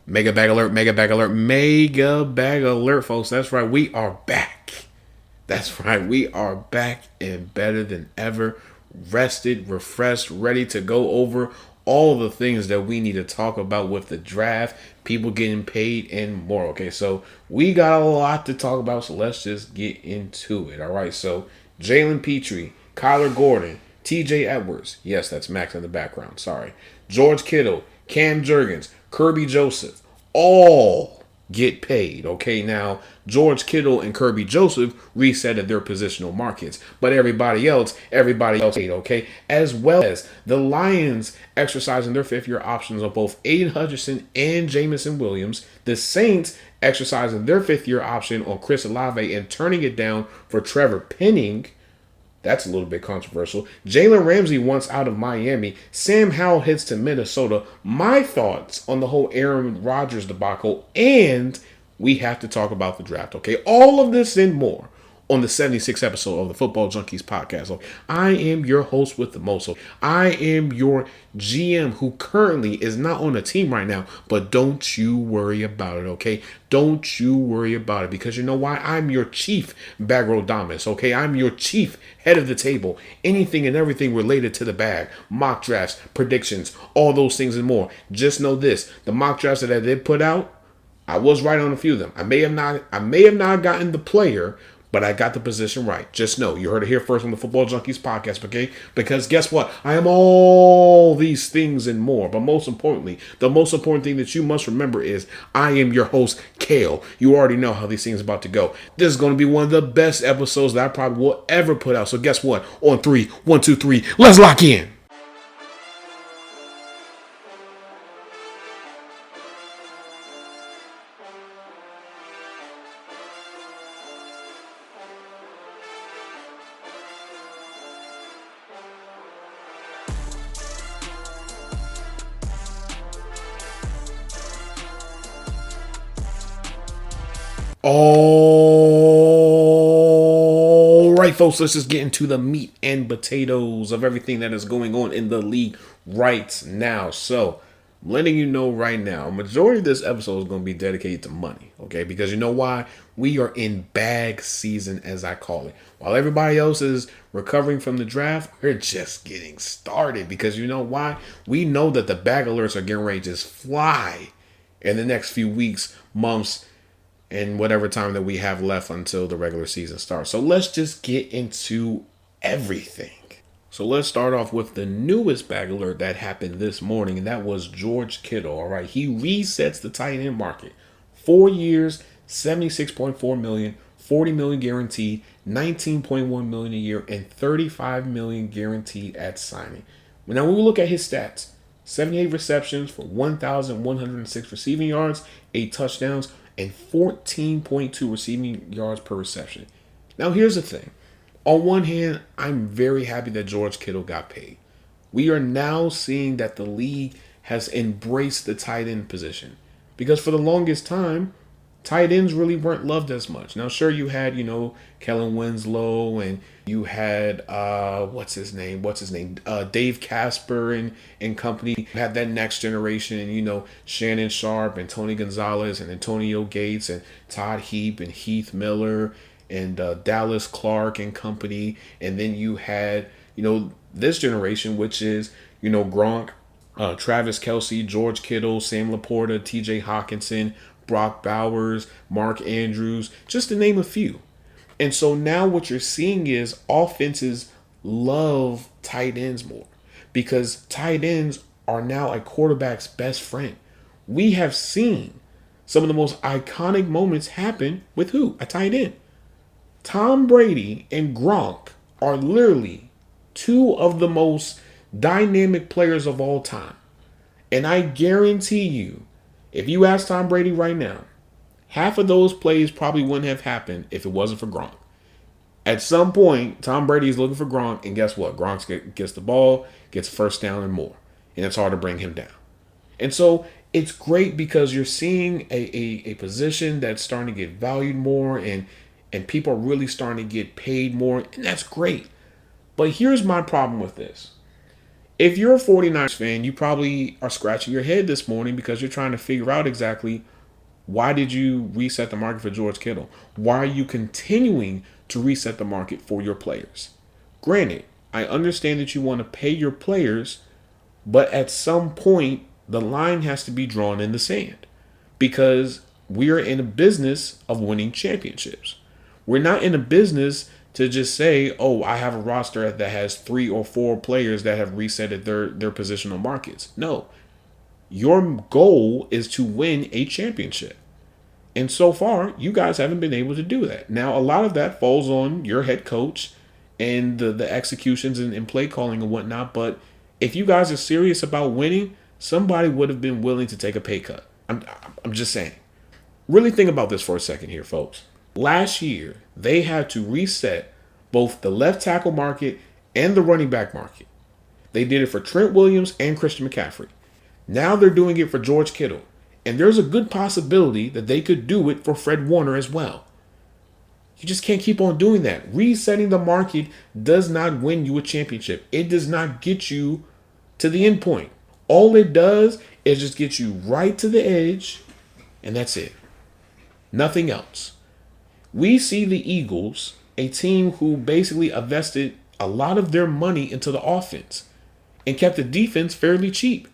Mega bag alert, mega bag alert, mega bag alert, folks. That's right, we are back. That's right, we are back and better than ever. Rested, refreshed, ready to go over all the things that we need to talk about with the draft, people getting paid, and more. Okay, so we got a lot to talk about, so let's just get into it. All right, so Jalen Pitre, Kyler Gordon, TJ Edwards. Yes, that's Max in the background. Sorry. George Kittle, Cam Jurgens, Kerby Joseph, all get paid. Okay, now George Kittle and Kerby Joseph reset at their positional markets, but everybody else paid. Okay, as well as the Lions exercising their fifth-year options on both Aidan Hutchinson and Jameson Williams. The Saints exercising their fifth-year option on Chris Olave and turning it down for Trevor Penning. That's a little bit controversial. Jalen Ramsey wants out of Miami. Sam Howell heads to Minnesota. My thoughts on the whole Aaron Rodgers debacle. And we have to talk about the draft, okay? All of this and more on the 76th episode of the Football Junkies podcast. So I am your host with the most. So I am your GM who currently is not on a team right now, but don't you worry about it, okay? Don't you worry about it, because you know why? I'm your chief Bagrodamus, okay? I'm your chief head of the table. Anything and everything related to the bag, mock drafts, predictions, all those things and more. Just know this, the mock drafts that I did put out, I was right on a few of them. I may have not gotten the player, but I got the position right. Just know, you heard it here first on the Football Junkies podcast, okay? Because guess what? I am all these things and more. But most importantly, the most important thing that you must remember is I am your host, Kale. You already know how these things are about to go. This is going to be one of the best episodes that I probably will ever put out. So guess what? On 3, 1, 2, 3, let's lock in. All right, folks, let's just get into the meat and potatoes of everything that is going on in the league right now. So, I'm letting you know right now, a majority of this episode is going to be dedicated to money, okay? Because you know why? We are in bag season, as I call it. While everybody else is recovering from the draft, we're just getting started. Because you know why? We know that the bag alerts are getting ready to just fly in the next few weeks, months, and whatever time that we have left until the regular season starts. So let's just get into everything. So let's start off with the newest bag alert that happened this morning, and that was George Kittle. All right, he resets the tight end market. 4 years, $76.4 million, $40 million guaranteed, $19.1 million a year, and $35 million guaranteed at signing. Now, when we look at his stats, 78 receptions for 1,106 receiving yards, 8 touchdowns, and 14.2 receiving yards per reception. Now, here's the thing. On one hand, I'm very happy that George Kittle got paid. We are now seeing that the league has embraced the tight end position. Because for the longest time, tight ends really weren't loved as much. Now, sure, you had, Kellen Winslow, and you had, what's his name? Dave Casper and company. You had that next generation, Shannon Sharp and Tony Gonzalez and Antonio Gates and Todd Heap and Heath Miller and Dallas Clark and company. And then you had, this generation, which is, Gronk, Travis Kelce, George Kittle, Sam Laporta, TJ Hawkinson, Brock Bowers, Mark Andrews, just to name a few. And so now what you're seeing is offenses love tight ends more, because tight ends are now a quarterback's best friend. We have seen some of the most iconic moments happen with who? A tight end. Tom Brady and Gronk are literally two of the most dynamic players of all time. And I guarantee you, if you ask Tom Brady right now, half of those plays probably wouldn't have happened if it wasn't for Gronk. At some point, Tom Brady is looking for Gronk, and guess what? Gronk gets the ball, gets first down and more, and it's hard to bring him down. And so it's great because you're seeing a position that's starting to get valued more, and people are really starting to get paid more, and that's great. But here's my problem with this. If you're a 49ers fan, you probably are scratching your head this morning because you're trying to figure out exactly why did you reset the market for George Kittle? Why are you continuing to reset the market for your players? Granted, I understand that you want to pay your players, but at some point, the line has to be drawn in the sand because we are in a business of winning championships. We're not in a business to just say, oh, I have a roster that has 3 or 4 players that have resetted their positional markets. No, your goal is to win a championship. And so far, you guys haven't been able to do that. Now, a lot of that falls on your head coach and the executions and play calling and whatnot. But if you guys are serious about winning, somebody would have been willing to take a pay cut. I'm just saying. Really think about this for a second here, folks. Last year, they had to reset both the left tackle market and the running back market. They did it for Trent Williams and Christian McCaffrey. Now they're doing it for George Kittle. And there's a good possibility that they could do it for Fred Warner as well. You just can't keep on doing that. Resetting the market does not win you a championship. It does not get you to the end point. All it does is just get you right to the edge, and that's it. Nothing else. We see the Eagles, a team who basically invested a lot of their money into the offense and kept the defense fairly cheap.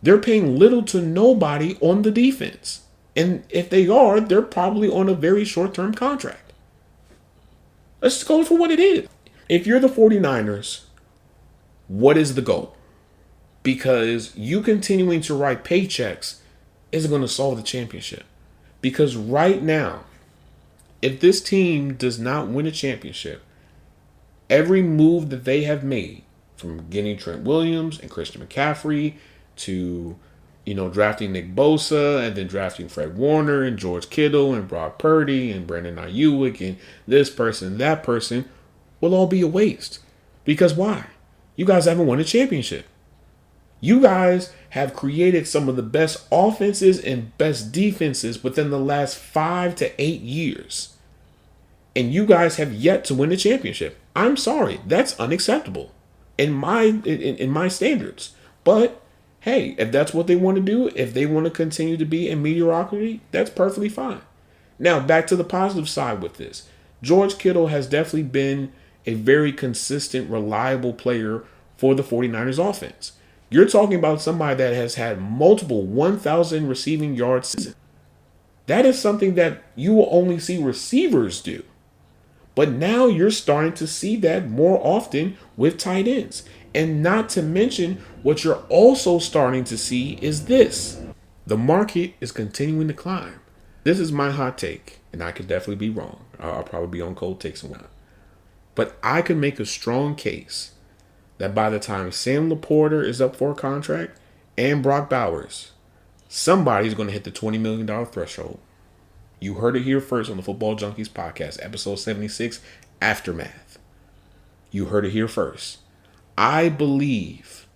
They're paying little to nobody on the defense. And if they are, they're probably on a very short-term contract. Let's go for what it is. If you're the 49ers, what is the goal? Because you continuing to write paychecks isn't going to solve the championship. Because right now, if this team does not win a championship, every move that they have made, from getting Trent Williams and Christian McCaffrey to, drafting Nick Bosa and then drafting Fred Warner and George Kittle and Brock Purdy and Brandon Ayuk and this person, that person, will all be a waste. Because why? You guys haven't won a championship. You guys have created some of the best offenses and best defenses within the last 5 to 8 years. And you guys have yet to win a championship. I'm sorry. That's unacceptable in my standards. But hey, if that's what they want to do, if they want to continue to be in mediocrity, that's perfectly fine. Now, back to the positive side with this. George Kittle has definitely been a very consistent, reliable player for the 49ers offense. You're talking about somebody that has had multiple 1,000 receiving yards. That is something that you will only see receivers do. But now you're starting to see that more often with tight ends. And not to mention, what you're also starting to see is this. The market is continuing to climb. This is my hot take, and I could definitely be wrong. I'll probably be on cold takes and whatnot. But I could make a strong case that by the time Sam Laporta is up for a contract and Brock Bowers, somebody's going to hit the $20 million threshold. You heard it here first on the Football Junkies podcast, episode 76, Aftermath. You heard it here first. I believe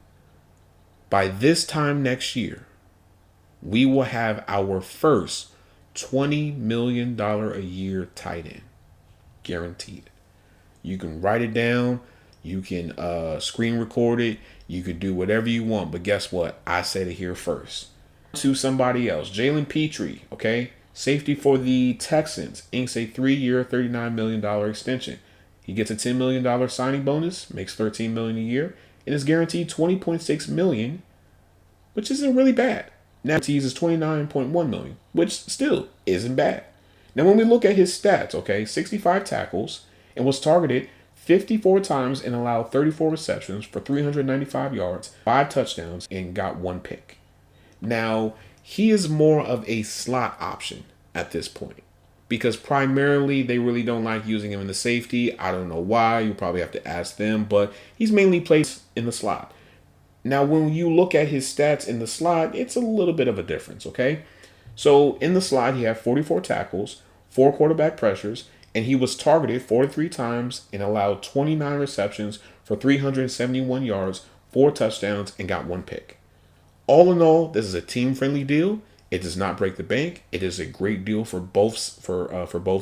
by this time next year, we will have our first $20 million a year tight end. Guaranteed. You can write it down. You can screen record it. You could do whatever you want. But guess what? I said it here first. To somebody else. Jalen Pitre, okay? Safety for the Texans. Inks a 3-year, $39 million extension. He gets a $10 million signing bonus, makes $13 million a year, and is guaranteed $20.6 million, which isn't really bad. Now he uses $29.1 million, which still isn't bad. Now when we look at his stats, okay, 65 tackles and was targeted 54 times and allowed 34 receptions for 395 yards, 5 touchdowns, and got 1 pick. Now, he is more of a slot option at this point because primarily they really don't like using him in the safety. I don't know why. You probably have to ask them, but he's mainly placed in the slot. Now, when you look at his stats in the slot, it's a little bit of a difference, okay? So, in the slot, he had 44 tackles, 4 quarterback pressures, and he was targeted 43 times and allowed 29 receptions for 371 yards, 4 touchdowns, and got 1 pick. All in all, this is a team-friendly deal. It does not break the bank. It is a great deal for both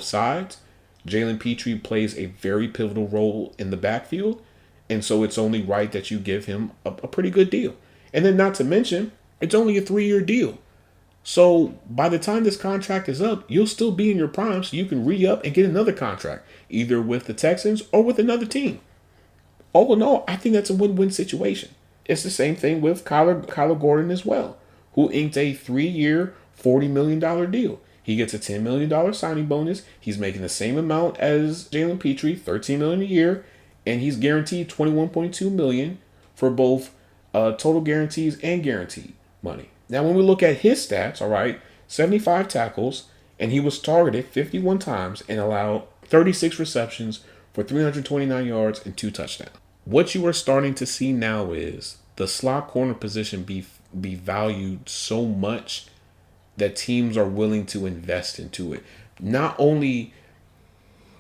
sides. Jalen Pitre plays a very pivotal role in the backfield. And so it's only right that you give him a pretty good deal. And then not to mention, it's only a 3-year deal. So by the time this contract is up, you'll still be in your prime, so you can re-up and get another contract, either with the Texans or with another team. All in all, I think that's a win-win situation. It's the same thing with Kyler Gordon as well, who inked a 3-year, $40 million deal. He gets a $10 million signing bonus. He's making the same amount as Jalen Pitre, $13 million a year, and he's guaranteed $21.2 million for both total guarantees and guaranteed money. Now, when we look at his stats, all right, 75 tackles, and he was targeted 51 times and allowed 36 receptions for 329 yards and 2 touchdowns. What you are starting to see now is the slot corner position be valued so much that teams are willing to invest into it. Not only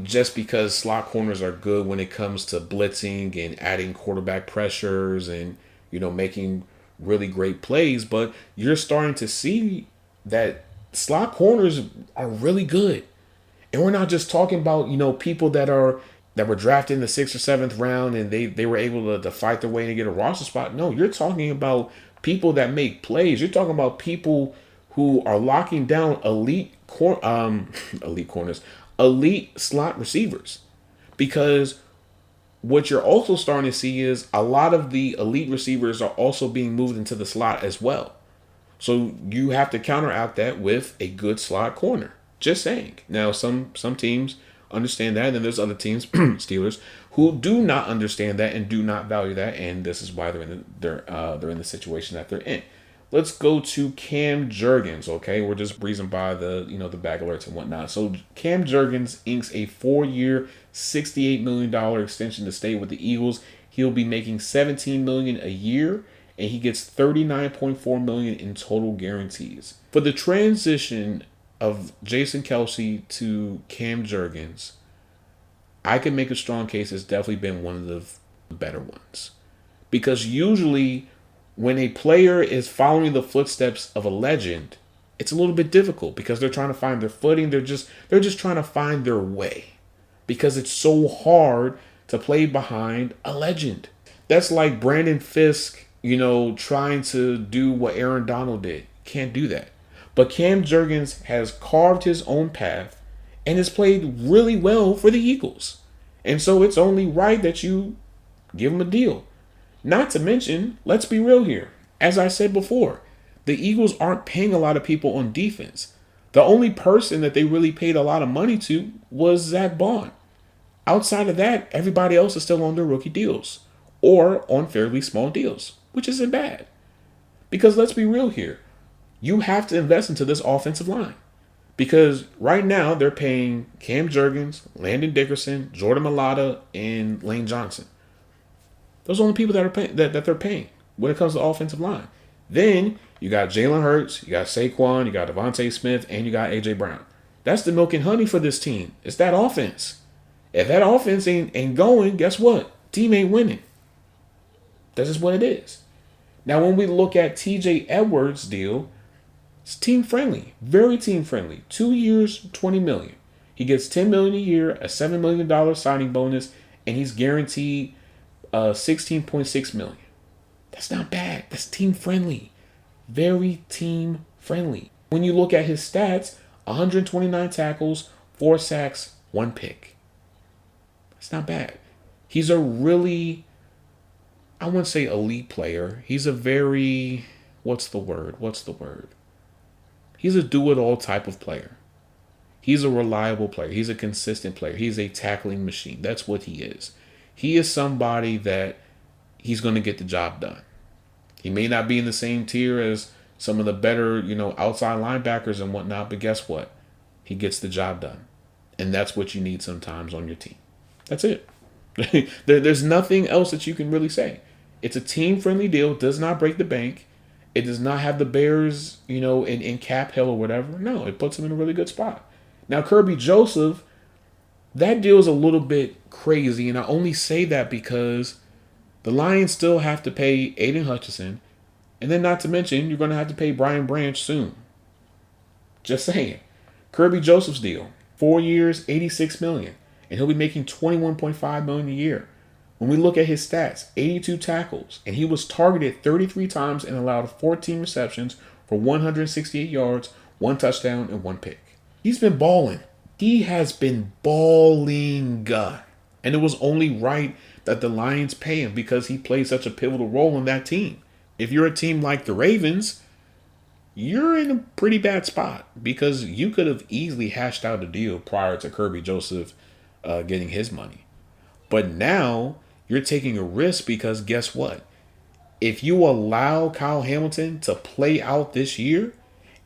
just because slot corners are good when it comes to blitzing and adding quarterback pressures and, making really great plays, but you're starting to see that slot corners are really good. And we're not just talking about, people that were drafted in the 6th or 7th round and they were able to fight their way to get a roster spot. No, you're talking about people that make plays. You're talking about people who are locking down elite slot receivers. Because what you're also starting to see is a lot of the elite receivers are also being moved into the slot as well. So you have to counteract that with a good slot corner. Just saying. Now, some teams understand that, and then there's other teams, Steelers, who do not understand that and do not value that, and this is why they're in the situation that they're in. Let's go to Cam Jurgens, okay? We're just breezing by the bag alerts and whatnot. So Cam Jurgens inks a 4-year, $68 million extension to stay with the Eagles. He'll be making $17 million a year, and he gets $39.4 million in total guarantees. For the transition of Jason Kelce to Cam Jurgens, I can make a strong case it's definitely been one of the better ones. Because usually when a player is following the footsteps of a legend, it's a little bit difficult because they're trying to find their footing. They're just trying to find their way because it's so hard to play behind a legend. That's like Brandon Fisk, trying to do what Aaron Donald did. Can't do that. But Cam Jurgens has carved his own path and has played really well for the Eagles. And so it's only right that you give him a deal. Not to mention, let's be real here. As I said before, the Eagles aren't paying a lot of people on defense. The only person that they really paid a lot of money to was Zach Bond. Outside of that, everybody else is still on their rookie deals or on fairly small deals, which isn't bad. Because let's be real here. You have to invest into this offensive line. Because right now they're paying Cam Jurgens, Landon Dickerson, Jordan Mailata, and Lane Johnson. Those are the only people that are paying, that they're paying when it comes to the offensive line. Then you got Jalen Hurts, you got Saquon, you got Devontae Smith, and you got A.J. Brown. That's the milk and honey for this team. It's that offense. If that offense ain't going, guess what? Team ain't winning. That's just what it is. Now, when we look at T.J. Edwards' deal, it's team friendly, very team friendly. 2 years, $20 million. He gets $10 million a year, a $7 million signing bonus, and he's guaranteed $16.6 million. That's not bad. That's team friendly. Very team friendly. When you look at his stats, 129 tackles, 4 sacks, 1 pick. That's not bad. He's a really, I wouldn't say elite player. He's a very, what's the word? He's a do-it-all type of player. He's a reliable player. He's a consistent player. He's a tackling machine. That's what he is. He is somebody that he's going to get the job done. He may not be in the same tier as some of the better, outside linebackers and whatnot, but guess what? He gets the job done. And that's what you need sometimes on your team. That's it. There's nothing else that you can really say. It's a team-friendly deal. Does not break the bank. It does not have the Bears, in cap hell or whatever. No, it puts them in a really good spot. Now, Kerby Joseph, that deal is a little bit crazy, and I only say that because the Lions still have to pay Aidan Hutchinson, and then not to mention, you're going to have to pay Brian Branch soon. Just saying. Kerby Joseph's deal, 4 years, $86 million, and he'll be making $21.5 million a year. When we look at his stats, 82 tackles, and he was targeted 33 times and allowed 14 receptions for 168 yards, 1 touchdown, and 1 pick. He's been balling. He has been balling. And it was only right that the Lions pay him because he played such a pivotal role in that team. If you're a team like the Ravens, you're in a pretty bad spot because you could have easily hashed out a deal prior to Kerby Joseph getting his money. But now you're taking a risk because guess what? If you allow Kyle Hamilton to play out this year,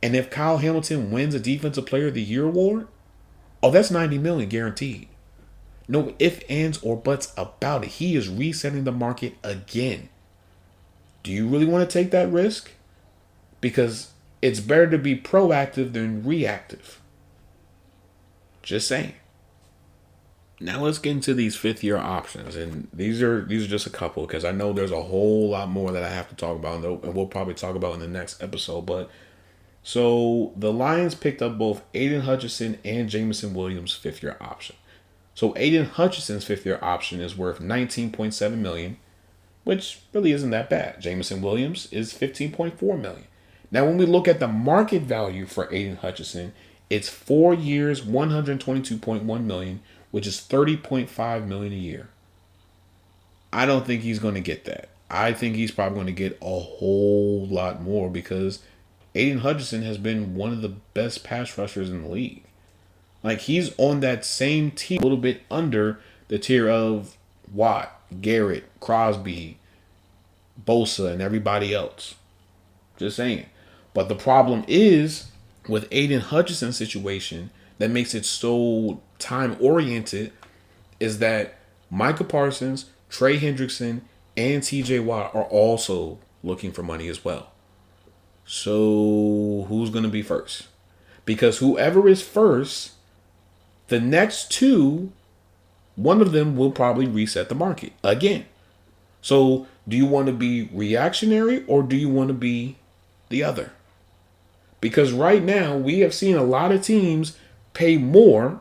and if Kyle Hamilton wins a Defensive Player of the Year award, oh, that's $90 million guaranteed. No ifs, ands, or buts about it. He is resetting the market again. Do you really want to take that risk? Because it's better to be proactive than reactive. Just saying. Now let's get into these fifth-year options, and these are just a couple because I know there's a whole lot more that I have to talk about, and we'll probably talk about in the next episode. But so the Lions picked up both Aidan Hutchinson and Jameson Williams' fifth-year option. So Aidan Hutchinson's fifth-year option is worth $19.7 million, which really isn't that bad. Jameson Williams is $15.4 million. Now, when we look at the market value for Aidan Hutchinson, it's 4 years, $122.1 million, which is $30.5 million a year. I don't think he's going to get that. I think he's probably going to get a whole lot more because Aidan Hutchinson has been one of the best pass rushers in the league. Like, he's on that same team, a little bit under the tier of Watt, Garrett, Crosby, Bosa, and everybody else. Just saying. But the problem is, with Aidan Hutchinson's situation, that makes it so time-oriented, is that Micah Parsons, Trey Hendrickson, and TJ Watt are also looking for money as well. So, who's going to be first? Because whoever is first, the next two, one of them will probably reset the market again. So, do you want to be reactionary or do you want to be the other? Because right now, we have seen a lot of teams pay more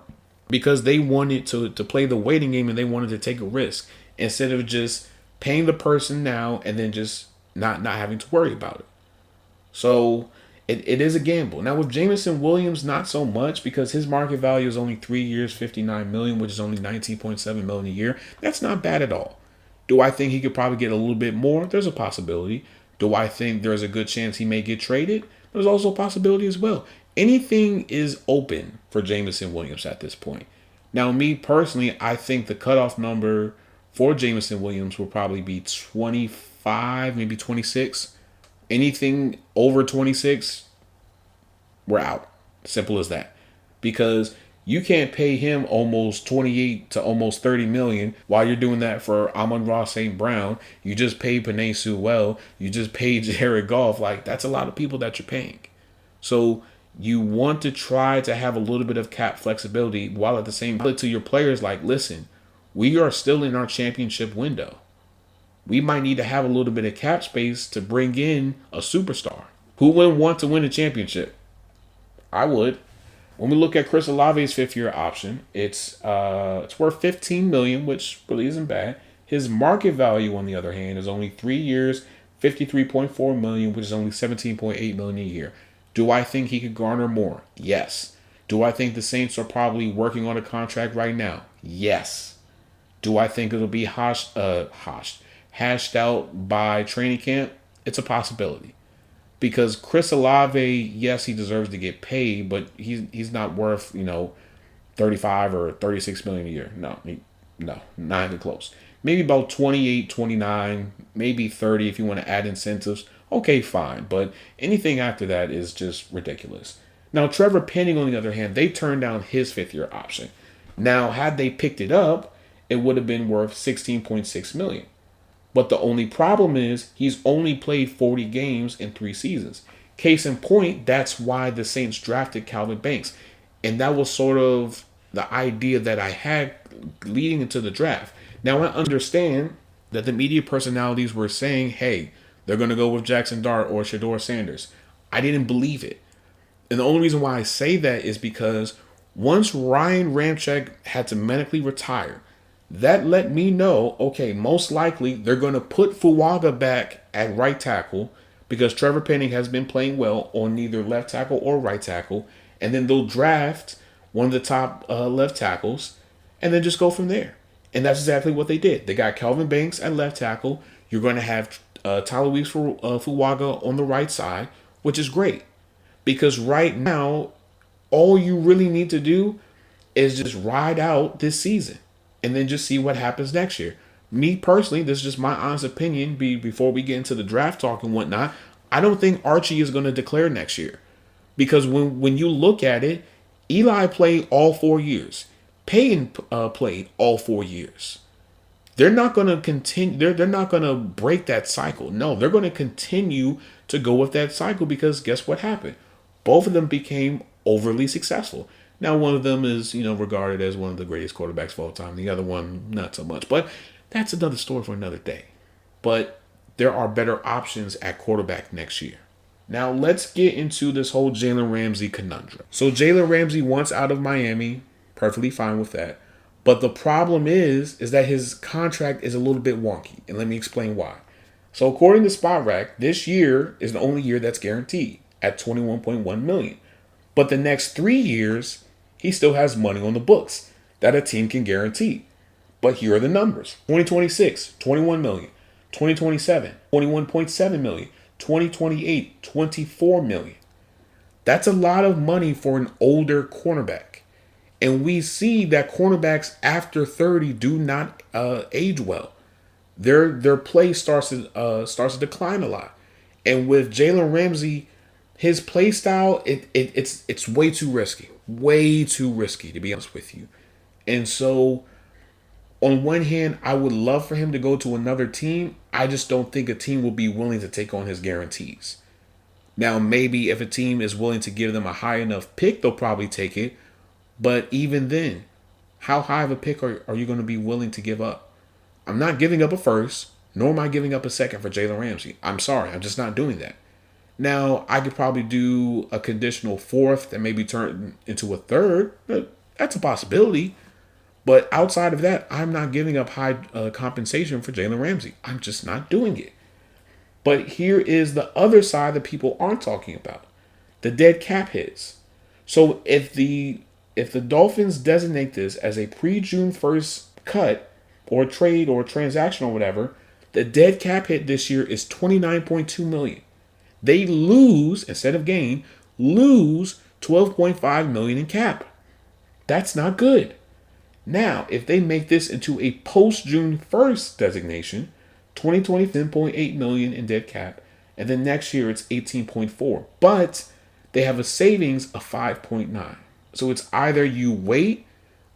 because they wanted to play the waiting game and they wanted to take a risk instead of just paying the person now and then just not having to worry about it. So it is a gamble. Now with Jameson Williams, not so much because his market value is only 3 years, $59 million, which is only $19.7 million a year. That's not bad at all. Do I think he could probably get a little bit more? There's a possibility. Do I think there's a good chance he may get traded? There's also a possibility as well. Anything is open for Jameson Williams at this point. Now, me personally, I think the cutoff number for Jameson Williams will probably be 25, maybe 26. Anything over 26, we're out. Simple as that. Because you can't pay him almost 28 to almost 30 million while you're doing that for Amon-Ra St. Brown. You just paid Penei Sewell. You just paid Jared Goff. Like, that's a lot of people that you're paying. So you want to try to have a little bit of cap flexibility while at the same time to your players like, listen, we are still in our championship window. We might need to have a little bit of cap space to bring in a superstar. Who wouldn't want to win a championship? I would. When we look at Chris Olave's fifth-year option, it's worth $15 million, which really isn't bad. His market value, on the other hand, is only 3 years, $53.4 million, which is only $17.8 million a year. Do I think he could garner more? Yes. Do I think the Saints are probably working on a contract right now? Yes. Do I think it'll be hashed out by training camp? It's a possibility. Because Chris Olave, yes, he deserves to get paid, but he's not worth, 35 or 36 million a year. No, not even close. Maybe about 28, 29, maybe 30 if you want to add incentives. Okay, fine. But anything after that is just ridiculous. Now, Trevor Penning, on the other hand, they turned down his fifth-year option. Now, had they picked it up, it would have been worth $16.6 million. But the only problem is he's only played 40 games in 3 seasons. Case in point, that's why the Saints drafted Calvin Banks. And that was sort of the idea that I had leading into the draft. Now, I understand that the media personalities were saying, hey, they're going to go with Jackson Dart or Shedeur Sanders. I didn't believe it. And the only reason why I say that is because once Ryan Ramczyk had to medically retire, That let me know, okay, most likely they're going to put Fuaga back at right tackle because Trevor Penning has been playing well on neither left tackle or right tackle. And then they'll draft one of the top left tackles and then just go from there. And that's exactly what they did. They got Kelvin Banks at left tackle. You're going to have Tyler Weeks for Fuaga on the right side, which is great. Because right now, all you really need to do is just ride out this season and then just see what happens next year. Me personally, this is just my honest opinion before we get into the draft talk and whatnot. I don't think Archie is going to declare next year. Because when you look at it, Eli played all 4 years. Payton played all 4 years. They're not going to continue. They're not going to break that cycle. No, they're going to continue to go with that cycle because guess what happened? Both of them became overly successful. Now, one of them is, regarded as one of the greatest quarterbacks of all time. The other one, not so much. But that's another story for another day. But there are better options at quarterback next year. Now, let's get into this whole Jalen Ramsey conundrum. So, Jalen Ramsey wants out of Miami. Perfectly fine with that. But the problem is that his contract is a little bit wonky. And let me explain why. So, according to SpotRack, this year is the only year that's guaranteed at $21.1 million. But the next 3 years, he still has money on the books that a team can guarantee. But here are the numbers. 2026, $21 million. 2027, $21.7 million. 2028, $24 million. That's a lot of money for an older cornerback. And we see that cornerbacks after 30 do not age well. Their play starts to decline a lot. And with Jalen Ramsey, his play style, it's way too risky. Way too risky, to be honest with you. And so, on one hand, I would love for him to go to another team. I just don't think a team will be willing to take on his guarantees. Now, maybe if a team is willing to give them a high enough pick, they'll probably take it. But even then, how high of a pick are you going to be willing to give up? I'm not giving up a first, nor am I giving up a second for Jalen Ramsey. I'm sorry, I'm just not doing that. Now, I could probably do a conditional fourth and maybe turn into a third. That's a possibility. But outside of that, I'm not giving up high compensation for Jalen Ramsey. I'm just not doing it. But here is the other side that people aren't talking about. The dead cap hits. So if the Dolphins designate this as a pre-June 1st cut or trade or transaction or whatever, the dead cap hit this year is $29.2 million. They lose, instead of gain, lose $12.5 million in cap. That's not good. Now, if they make this into a post-June 1st designation, 2020, $10.8 million in dead cap, and then next year it's 18.4. But they have a savings of 5.9. So it's either you wait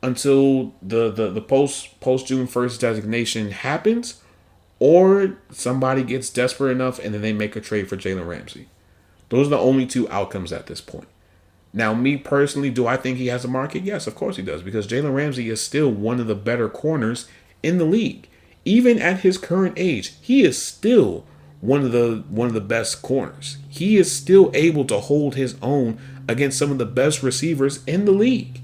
until the post-June 1st designation happens, or somebody gets desperate enough and then they make a trade for Jalen Ramsey. Those are the only two outcomes at this point. Now, me personally, do I think he has a market? Yes, of course he does, because Jalen Ramsey is still one of the better corners in the league. Even at his current age, he is still one of the best corners. He is still able to hold his own against some of the best receivers in the league.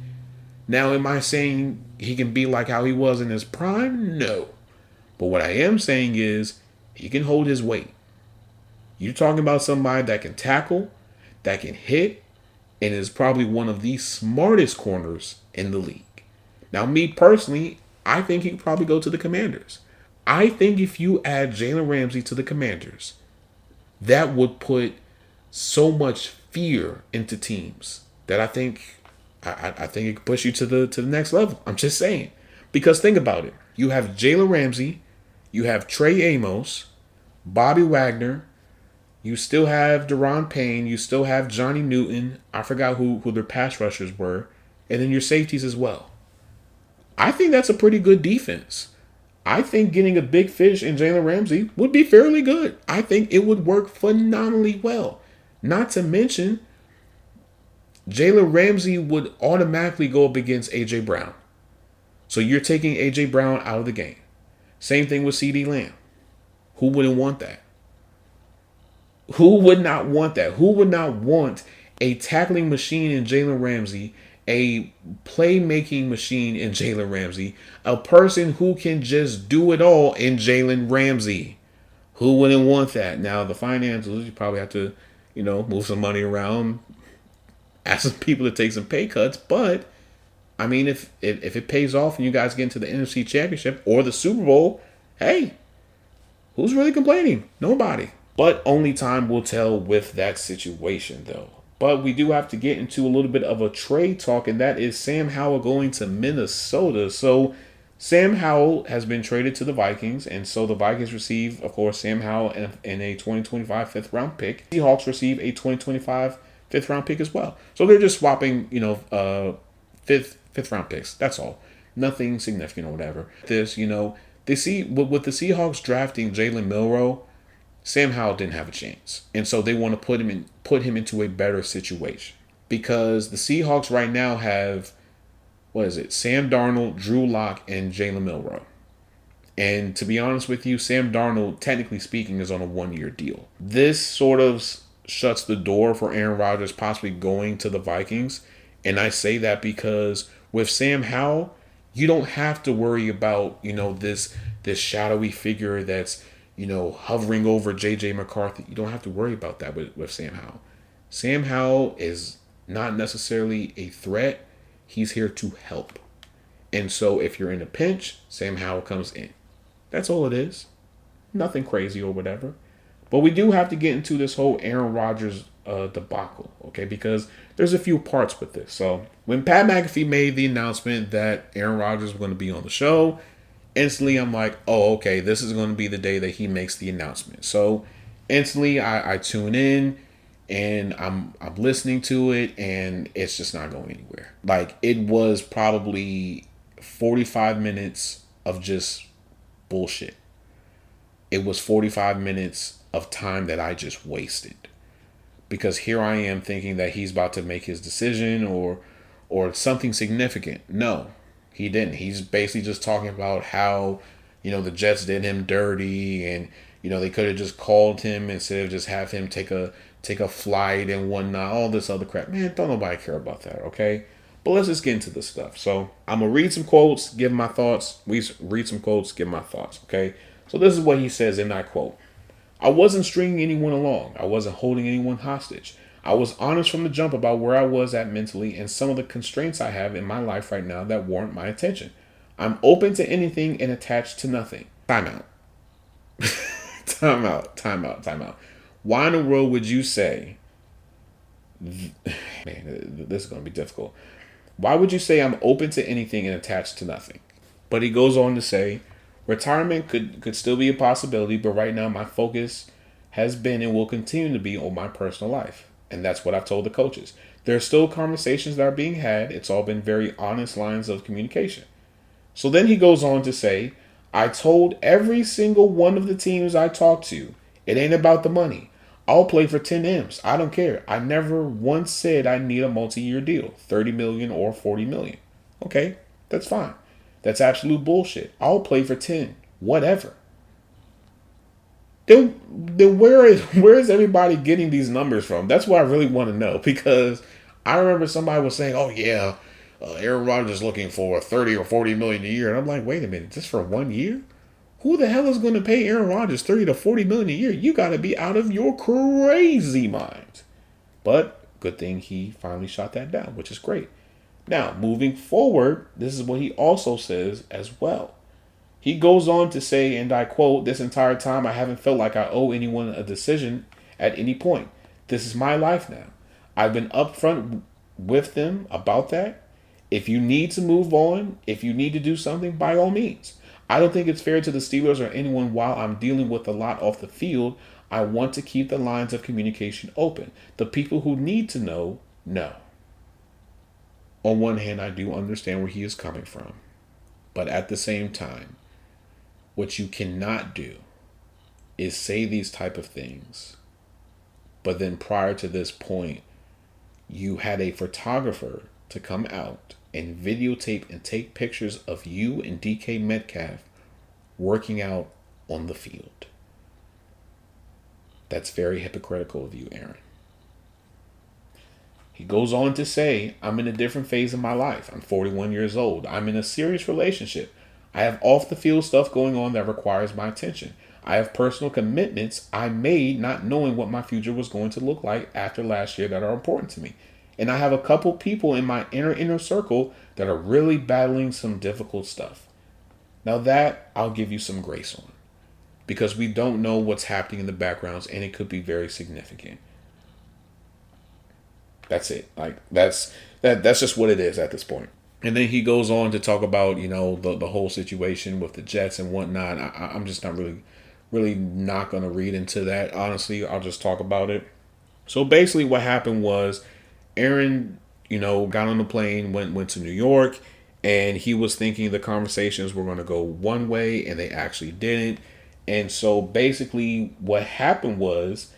Now, am I saying he can be like how he was in his prime? No. But what I am saying is he can hold his weight. You're talking about somebody that can tackle, that can hit, and is probably one of the smartest corners in the league. Now, me personally, I think he could probably go to the Commanders. I think if you add Jalen Ramsey to the Commanders, that would put so much fear into teams that I think it could push you to the next level. I'm just saying. Because think about it. You have Jalen Ramsey, you have Trey Amos, Bobby Wagner, you still have Daron Payne. You still have Johnny Newton. I forgot who their pass rushers were. And then your safeties as well. I think that's a pretty good defense. I think getting a big fish in Jalen Ramsey would be fairly good. I think it would work phenomenally well. Not to mention, Jalen Ramsey would automatically go up against A.J. Brown. So you're taking A.J. Brown out of the game. Same thing with CeeDee Lamb. Who wouldn't want that? Who would not want that? Who would not want a tackling machine in Jalen Ramsey a playmaking machine in Jalen Ramsey, a person who can just do it all in Jalen Ramsey. Who wouldn't want that? Now, the financials, you probably have to, move some money around, ask some people to take some pay cuts. But, I mean, if it pays off and you guys get into the NFC Championship or the Super Bowl, hey, who's really complaining? Nobody. But only time will tell with that situation, though. But we do have to get into a little bit of a trade talk, and that is Sam Howell going to Minnesota. So Sam Howell has been traded to the Vikings, and so the Vikings receive, of course, Sam Howell and a 2025 fifth round pick. Seahawks receive a 2025 fifth round pick as well. So they're just swapping, fifth round picks. That's all. Nothing significant or whatever. They see with the Seahawks drafting Jalen Milroe, Sam Howell didn't have a chance. And so they want to put him into a better situation. Because the Seahawks right now have, Sam Darnold, Drew Lock, and Jalen Milroe. And to be honest with you, Sam Darnold, technically speaking, is on a 1-year deal. This sort of shuts the door for Aaron Rodgers possibly going to the Vikings. And I say that because with Sam Howell, you don't have to worry about, this shadowy figure that's, hovering over J.J. McCarthy. You don't have to worry about that with Sam Howell. Sam Howell is not necessarily a threat. He's here to help. And so if you're in a pinch, Sam Howell comes in. That's all it is. Nothing crazy or whatever. But we do have to get into this whole Aaron Rodgers debacle, okay? Because there's a few parts with this. So when Pat McAfee made the announcement that Aaron Rodgers was going to be on the show, instantly I'm like, oh, okay, this is going to be the day that he makes the announcement. So instantly I tune in and I'm listening to it, and it's just not going anywhere. Like, it was probably 45 minutes of just bullshit. It was 45 minutes of time that I just wasted. Because here I am thinking that he's about to make his decision or something significant. No, he didn't. He's basically just talking about how, the Jets did him dirty, and, they could have just called him instead of just have him take a flight and whatnot, all this other crap. Man, don't nobody care about that, okay? But let's just get into this stuff. So I'm going to read some quotes, give my thoughts. We read some quotes, give my thoughts, okay? So this is what he says in that quote. I wasn't stringing anyone along. I wasn't holding anyone hostage. I was honest from the jump about where I was at mentally and some of the constraints I have in my life right now that warrant my attention. I'm open to anything and attached to nothing. Time out. Time out. Why in the world would you say, man, this is going to be difficult. Why would you say I'm open to anything and attached to nothing? But he goes on to say, retirement could still be a possibility, but right now my focus has been and will continue to be on my personal life. And that's what I've told the coaches. There are still conversations that are being had. It's all been very honest lines of communication. So then he goes on to say, I told every single one of the teams I talked to, it ain't about the money. I'll play for 10 M's. I don't care. I never once said I need a multi-year deal, 30 million or 40 million. Okay, that's fine. That's absolute bullshit. I'll play for 10, whatever. Then where is everybody getting these numbers from? That's what I really want to know, because I remember somebody was saying, oh yeah, Aaron Rodgers is looking for 30 or 40 million a year. And I'm like, wait a minute, just for 1 year? Who the hell is going to pay Aaron Rodgers 30 to 40 million a year? You got to be out of your crazy mind. But good thing he finally shot that down, which is great. Now, moving forward, this is what he also says as well. He goes on to say, and I quote, this entire time I haven't felt like I owe anyone a decision at any point. This is my life now. I've been upfront with them about that. If you need to move on, if you need to do something, by all means. I don't think it's fair to the Steelers or anyone while I'm dealing with a lot off the field. I want to keep the lines of communication open. The people who need to know. On one hand, I do understand where he is coming from. But at the same time, what you cannot do is say these type of things. But then prior to this point, you had a photographer to come out and videotape and take pictures of you and DK Metcalf working out on the field. That's very hypocritical of you, Aaron. He goes on to say, I'm in a different phase of my life. I'm 41 years old. I'm in a serious relationship. I have off the field stuff going on that requires my attention. I have personal commitments I made not knowing what my future was going to look like after last year that are important to me. And I have a couple people in my inner circle that are really battling some difficult stuff. Now that I'll give you some grace on, because we don't know what's happening in the backgrounds and it could be very significant. That's it. Like that's just what it is at this point. And then he goes on to talk about, the whole situation with the Jets and whatnot. I'm just not really not going to read into that. Honestly, I'll just talk about it. So basically what happened was Aaron, got on the plane, went to New York, and he was thinking the conversations were going to go one way and they actually didn't. And so basically what happened was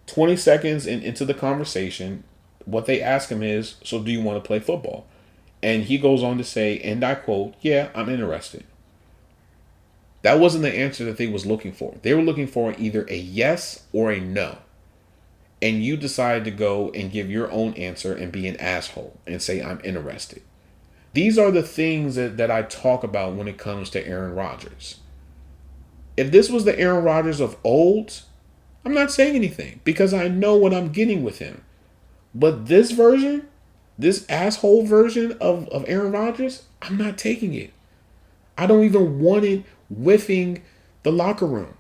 20 seconds into the conversation, what they ask him is, so do you want to play football? And he goes on to say, and I quote, yeah, I'm interested. That wasn't the answer that they was looking for. They were looking for either a yes or a no. And you decided to go and give your own answer and be an asshole and say, I'm interested. These are the things that I talk about when it comes to Aaron Rodgers. If this was the Aaron Rodgers of old, I'm not saying anything because I know what I'm getting with him. But this version, this asshole version of Aaron Rodgers, I'm not taking it. I don't even want it whiffing the locker room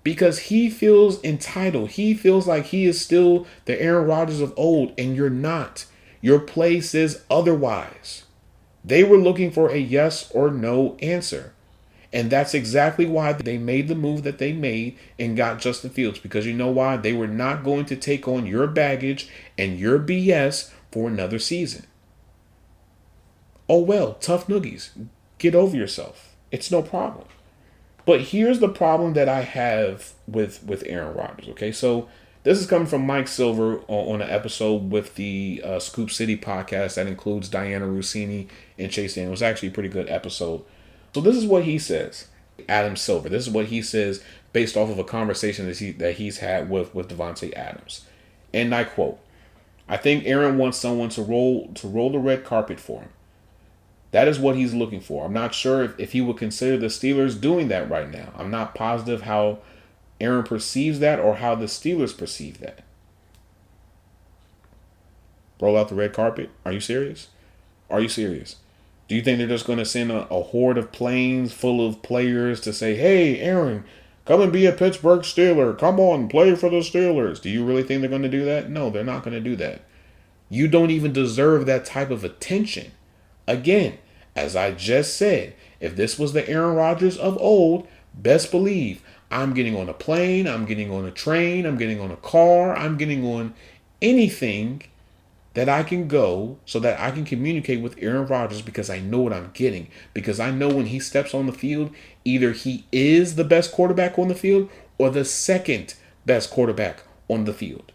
because he feels entitled. He feels like he is still the Aaron Rodgers of old, and you're not. Your play says otherwise. They were looking for a yes or no answer. And that's exactly why they made the move that they made and got Justin Fields. Because you know why? They were not going to take on your baggage and your BS for another season. Oh well, tough noogies. Get over yourself. It's no problem. But here's the problem that I have with Aaron Rodgers. Okay, so this is coming from Mike Silver on an episode with the Scoop City podcast that includes Diana Rossini and Chase Daniel. It was actually a pretty good episode. So this is what he says. Adam Silver. This is what he says based off of a conversation that he's had with Devontae Adams. And I quote, I think Aaron wants someone to roll the red carpet for him. That is what he's looking for. I'm not sure if he would consider the Steelers doing that right now. I'm not positive how Aaron perceives that or how the Steelers perceive that. Roll out the red carpet? Are you serious? Are you serious? Do you think they're just going to send a horde of planes full of players to say, hey, Aaron, come and be a Pittsburgh Steeler. Come on, play for the Steelers. Do you really think they're going to do that? No, they're not going to do that. You don't even deserve that type of attention. Again, as I just said, if this was the Aaron Rodgers of old, best believe I'm getting on a plane, I'm getting on a train, I'm getting on a car, I'm getting on anything that I can go so that I can communicate with Aaron Rodgers because I know what I'm getting. Because I know when he steps on the field, either he is the best quarterback on the field or the second best quarterback on the field.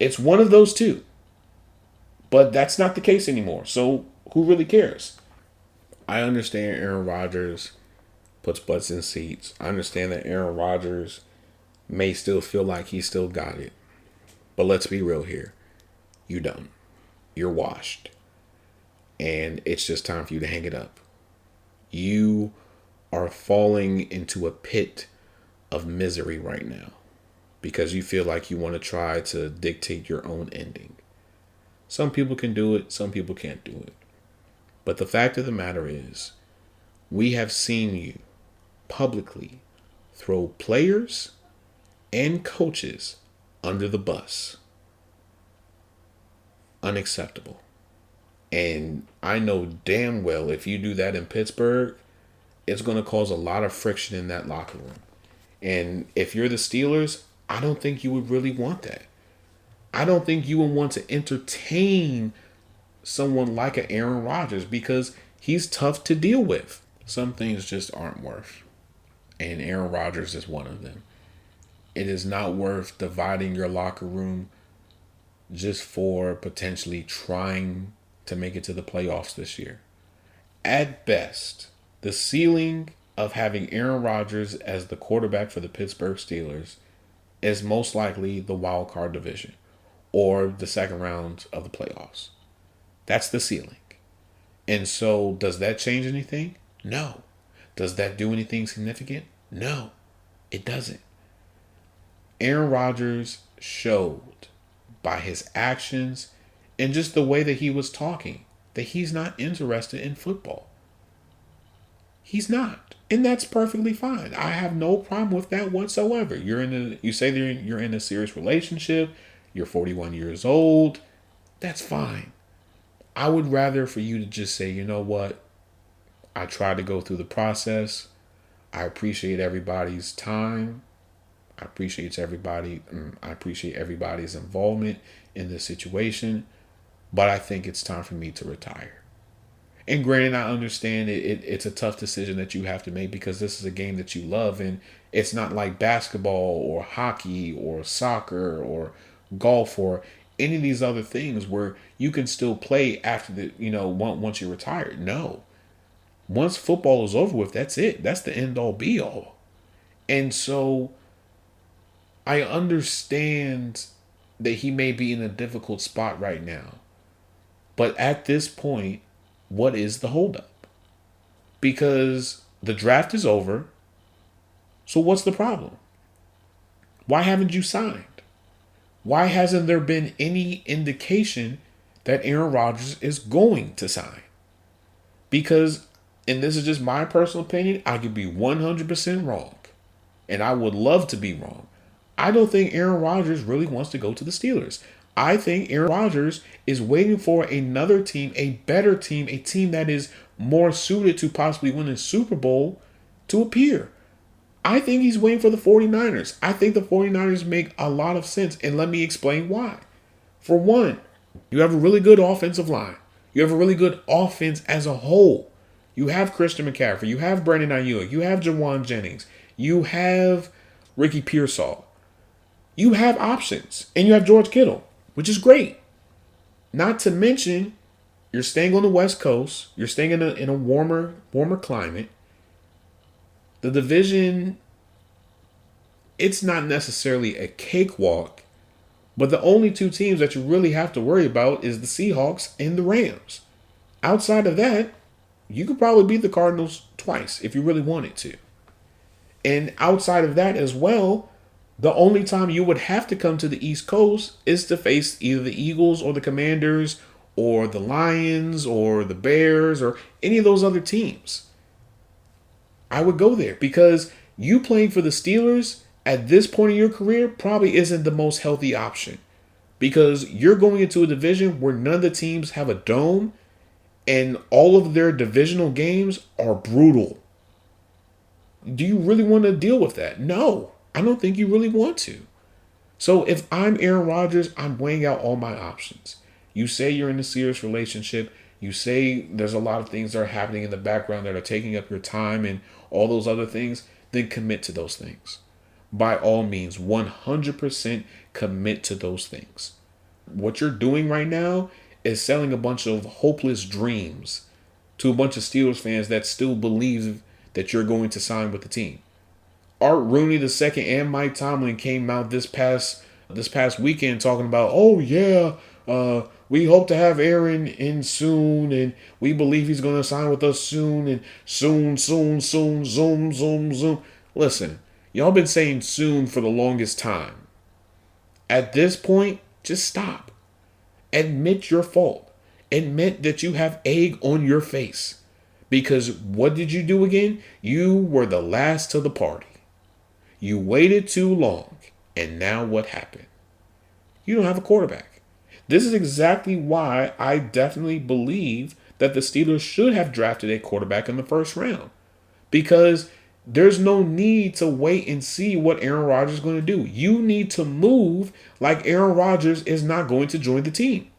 It's one of those two. But that's not the case anymore. So who really cares? I understand Aaron Rodgers puts butts in seats. I understand that Aaron Rodgers may still feel like he still got it. But let's be real here. You don't. You're washed. And it's just time for you to hang it up. You are falling into a pit of misery right now because you feel like you want to try to dictate your own ending. Some people can do it. Some people can't do it. But the fact of the matter is, we have seen you publicly throw players and coaches under the bus. Unacceptable. And I know damn well if you do that in Pittsburgh, it's going to cause a lot of friction in that locker room. And if you're the Steelers, I don't think you would really want that. I don't think you would want to entertain someone like an Aaron Rodgers because he's tough to deal with. Some things just aren't worth. And Aaron Rodgers is one of them. It is not worth dividing your locker room just for potentially trying to make it to the playoffs this year. At best, the ceiling of having Aaron Rodgers as the quarterback for the Pittsburgh Steelers is most likely the wild card division. or the second round of the playoffs. That's the ceiling. And so, does that change anything? No. Does that do anything significant? No, it doesn't. Aaron Rodgers showed by his actions and just the way that he was talking that he's not interested in football. He's not. And that's perfectly fine. I have no problem with that whatsoever. You say that you're in a serious relationship, you're 41 years old, that's fine. I would rather for you to just say, you know what? I tried to go through the process. I appreciate everybody's time. I appreciate everybody's involvement in this situation, but I think it's time for me to retire. And granted, I understand it's a tough decision that you have to make because this is a game that you love, and it's not like basketball or hockey or soccer or golf or any of these other things where you can still play after once you're retired. No. Once football is over with, that's it. That's the end all be all. And so I understand that he may be in a difficult spot right now. But at this point, what is the holdup? Because the draft is over. So what's the problem? Why haven't you signed? Why hasn't there been any indication that Aaron Rodgers is going to sign? Because, and this is just my personal opinion, I could be 100% wrong. And I would love to be wrong. I don't think Aaron Rodgers really wants to go to the Steelers. I think Aaron Rodgers is waiting for another team, a better team, a team that is more suited to possibly win a Super Bowl to appear. I think he's waiting for the 49ers. I think the 49ers make a lot of sense, and let me explain why. For one, you have a really good offensive line. You have a really good offense as a whole. You have Christian McCaffrey. You have Brandon Ayuk. You have Jawan Jennings. You have Ricky Pearsall. You have options, and you have George Kittle, which is great. Not to mention, you're staying on the West Coast. You're staying in a warmer climate. The division, it's not necessarily a cakewalk, but the only two teams that you really have to worry about is the Seahawks and the Rams. Outside of that, you could probably beat the Cardinals twice if you really wanted to. And outside of that as well, the only time you would have to come to the East Coast is to face either the Eagles or the Commanders or the Lions or the Bears or any of those other teams. I would go there because you playing for the Steelers at this point in your career probably isn't the most healthy option because you're going into a division where none of the teams have a dome and all of their divisional games are brutal. Do you really want to deal with that? No, I don't think you really want to. So if I'm Aaron Rodgers, I'm weighing out all my options. You say you're in a serious relationship. You say there's a lot of things that are happening in the background that are taking up your time and all those other things, then commit to those things. By all means, 100% commit to those things. What you're doing right now is selling a bunch of hopeless dreams to a bunch of Steelers fans that still believe that you're going to sign with the team. Art Rooney II and Mike Tomlin came out this past weekend talking about, oh yeah, we hope to have Aaron in soon, and we believe he's going to sign with us soon, and soon, zoom. Listen, y'all been saying soon for the longest time. At this point, just stop. Admit your fault. Admit that you have egg on your face. Because what did you do again? You were the last to the party. You waited too long, and now what happened? You don't have a quarterback. This is exactly why I definitely believe that the Steelers should have drafted a quarterback in the first round. Because there's no need to wait and see what Aaron Rodgers is going to do. You need to move like Aaron Rodgers is not going to join the team.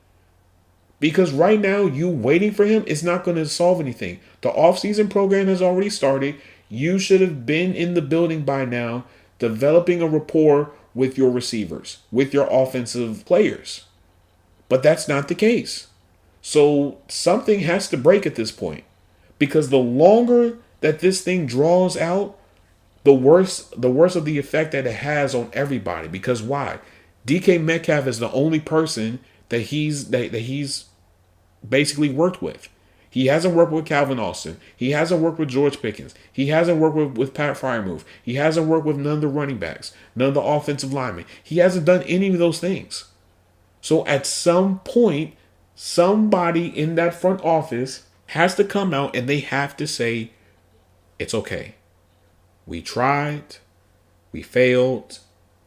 Because right now, you waiting for him is not going to solve anything. The offseason program has already started. You should have been in the building by now, developing a rapport with your receivers, with your offensive players. But that's not the case. So something has to break at this point. Because the longer that this thing draws out, the worse of the effect that it has on everybody. Because why? DK Metcalf is the only person that he's basically worked with. He hasn't worked with Calvin Austin. He hasn't worked with George Pickens. He hasn't worked with Pat Freiermuth. He hasn't worked with none of the running backs, none of the offensive linemen. He hasn't done any of those things. So at some point, somebody in that front office has to come out and they have to say, it's okay. We tried. We failed.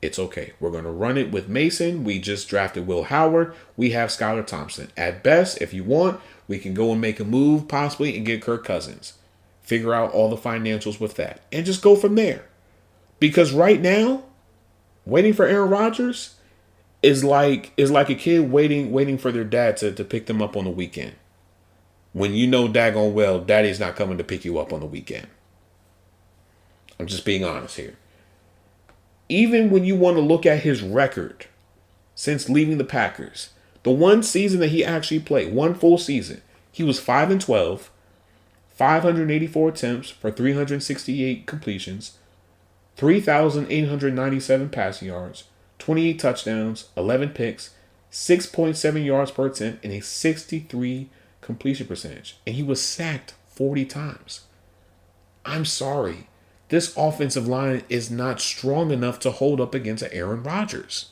It's okay. We're going to run it with Mason. We just drafted Will Howard. We have Skylar Thompson. At best, if you want, we can go and make a move possibly and get Kirk Cousins. Figure out all the financials with that. And just go from there. Because right now, waiting for Aaron Rodgers is like a kid waiting for their dad to pick them up on the weekend. When you know daggone well, daddy's not coming to pick you up on the weekend. I'm just being honest here. Even when you want to look at his record since leaving the Packers, the one season that he actually played, one full season, he was 5-12, 584 attempts for 368 completions, 3,897 passing yards, 28 touchdowns, 11 picks, 6.7 yards per attempt, and a 63 completion percentage. And he was sacked 40 times. I'm sorry. This offensive line is not strong enough to hold up against Aaron Rodgers.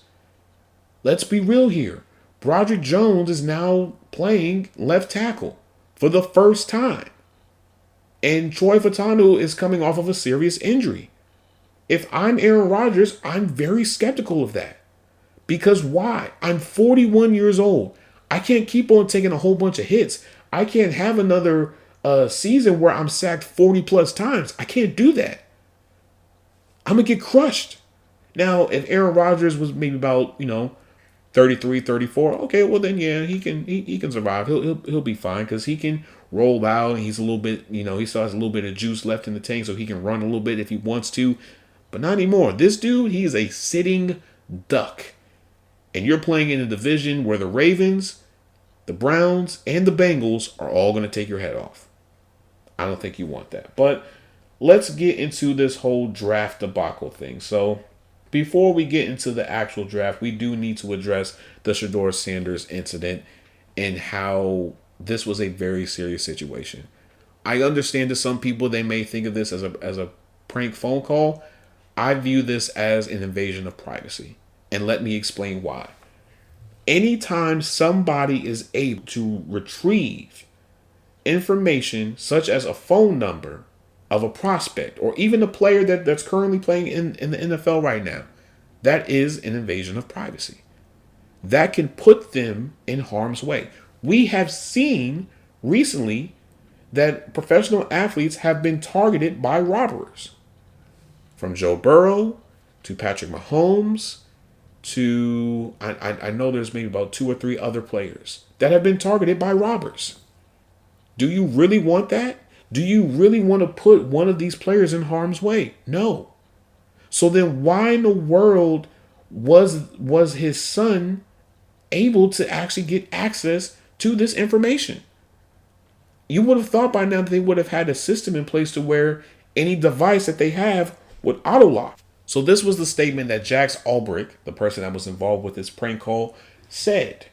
Let's be real here. Broderick Jones is now playing left tackle for the first time. And Troy Fautanu is coming off of a serious injury. If I'm Aaron Rodgers, I'm very skeptical of that. Because why? I'm 41 years old. I can't keep on taking a whole bunch of hits. I can't have another season where I'm sacked 40 plus times. I can't do that. I'm going to get crushed. Now, if Aaron Rodgers was maybe about, 33, 34, okay, well then, yeah, he can survive. He'll be fine because he can roll out and he's a little bit, he still has a little bit of juice left in the tank so he can run a little bit if he wants to. But not anymore. This dude, he is a sitting duck. And you're playing in a division where the Ravens, the Browns, and the Bengals are all going to take your head off. I don't think you want that. But let's get into this whole draft debacle thing. So before we get into the actual draft, we do need to address the Shedeur Sanders incident and how this was a very serious situation. I understand to some people they may think of this as a prank phone call. I view this as an invasion of privacy. And let me explain why. Anytime somebody is able to retrieve information such as a phone number of a prospect or even a player that's currently playing in the NFL right now, that is an invasion of privacy. That can put them in harm's way. We have seen recently that professional athletes have been targeted by robbers. From Joe Burrow to Patrick Mahomes to, I know there's maybe about 2 or 3 other players that have been targeted by robbers. Do you really want that? Do you really want to put one of these players in harm's way? No. So then why in the world was his son able to actually get access to this information? You would have thought by now that they would have had a system in place to where any device that they have would auto-lock. So this was the statement that Jax Albrecht, the person that was involved with this prank call, said.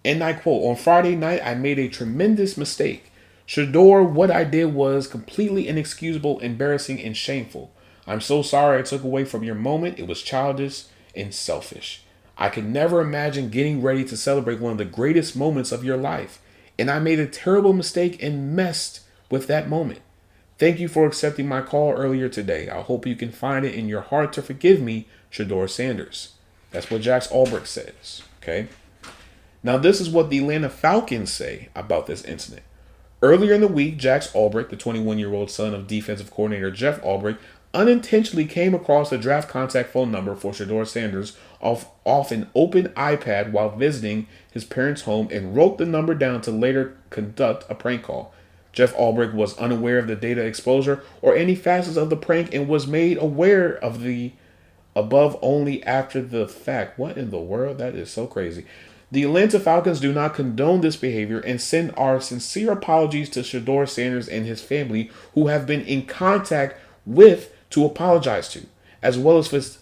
And I quote, "On Friday night, I made a tremendous mistake. Shedeur, what I did was completely inexcusable, embarrassing, and shameful. I'm so sorry I took away from your moment. It was childish and selfish. I could never imagine getting ready to celebrate one of the greatest moments of your life. And I made a terrible mistake and messed with that moment. Thank you for accepting my call earlier today. I hope you can find it in your heart to forgive me, Shedeur Sanders." That's what Jax Albrecht says. Okay. Now, this is what the Atlanta Falcons say about this incident. Earlier in the week, Jax Albrecht, the 21-year-old son of defensive coordinator Jeff Albrecht, unintentionally came across the draft contact phone number for Shedeur Sanders off an open iPad while visiting his parents' home and wrote the number down to later conduct a prank call. Jeff Albrecht was unaware of the data exposure or any facets of the prank and was made aware of the above only after the fact. What in the world? That is so crazy. The Atlanta Falcons do not condone this behavior and send our sincere apologies to Shedeur Sanders and his family, who have been in contact with to apologize to, as well as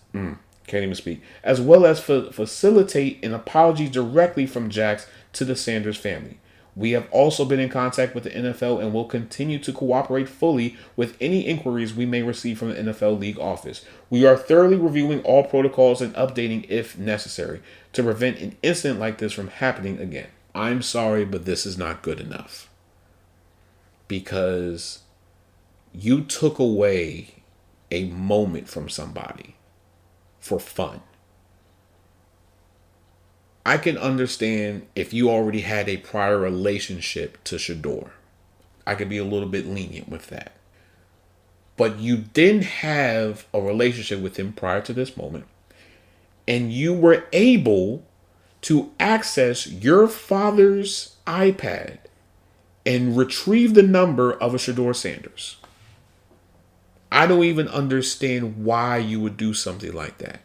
Can't even speak. As well as facilitate an apology directly from Jax to the Sanders family. We have also been in contact with the NFL and will continue to cooperate fully with any inquiries we may receive from the NFL League office. We are thoroughly reviewing all protocols and updating if necessary to prevent an incident like this from happening again. I'm sorry, but this is not good enough. Because you took away a moment from somebody for fun. I can understand if you already had a prior relationship to Shador. I could be a little bit lenient with that. But you didn't have a relationship with him prior to this moment. And you were able to access your father's iPad and retrieve the number of a Shador Sanders. I don't even understand why you would do something like that.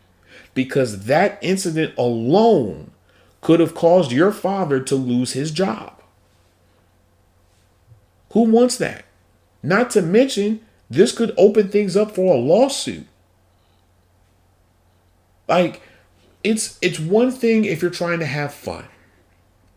Because that incident alone could have caused your father to lose his job. Who wants that? Not to mention, this could open things up for a lawsuit. Like, it's one thing if you're trying to have fun.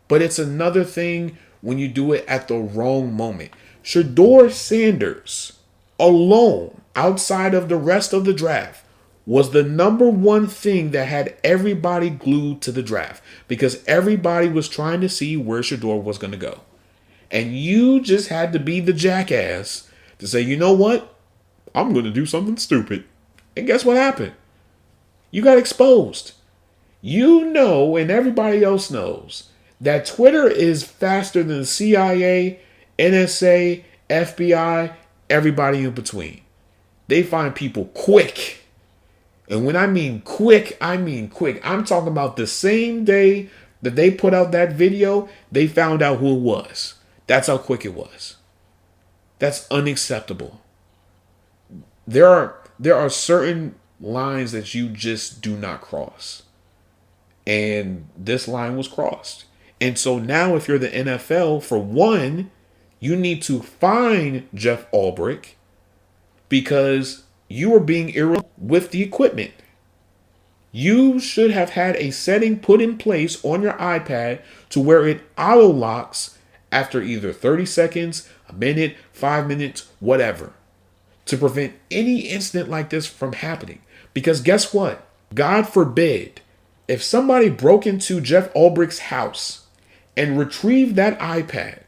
But it's another thing when you do it at the wrong moment. Shador Sanders alone, outside of the rest of the draft, was the number one thing that had everybody glued to the draft because everybody was trying to see where Shador was going to go. And you just had to be the jackass to say, you know what? I'm going to do something stupid. And guess what happened? You got exposed. You know, and everybody else knows, that Twitter is faster than the CIA, NSA, FBI, everybody in between. They find people quick. And when I mean quick, I mean quick. I'm talking about the same day that they put out that video, they found out who it was. That's how quick it was. That's unacceptable. There are certain lines that you just do not cross. And this line was crossed. And so now if you're the NFL, for one, you need to fine Jeff Ulbrich because you were being irresponsible with the equipment. You should have had a setting put in place on your iPad to where it auto locks after either 30 seconds, a minute, 5 minutes, whatever, to prevent any incident like this from happening. Because guess what? God forbid, if somebody broke into Jeff Ulbrich's house and retrieved that iPad,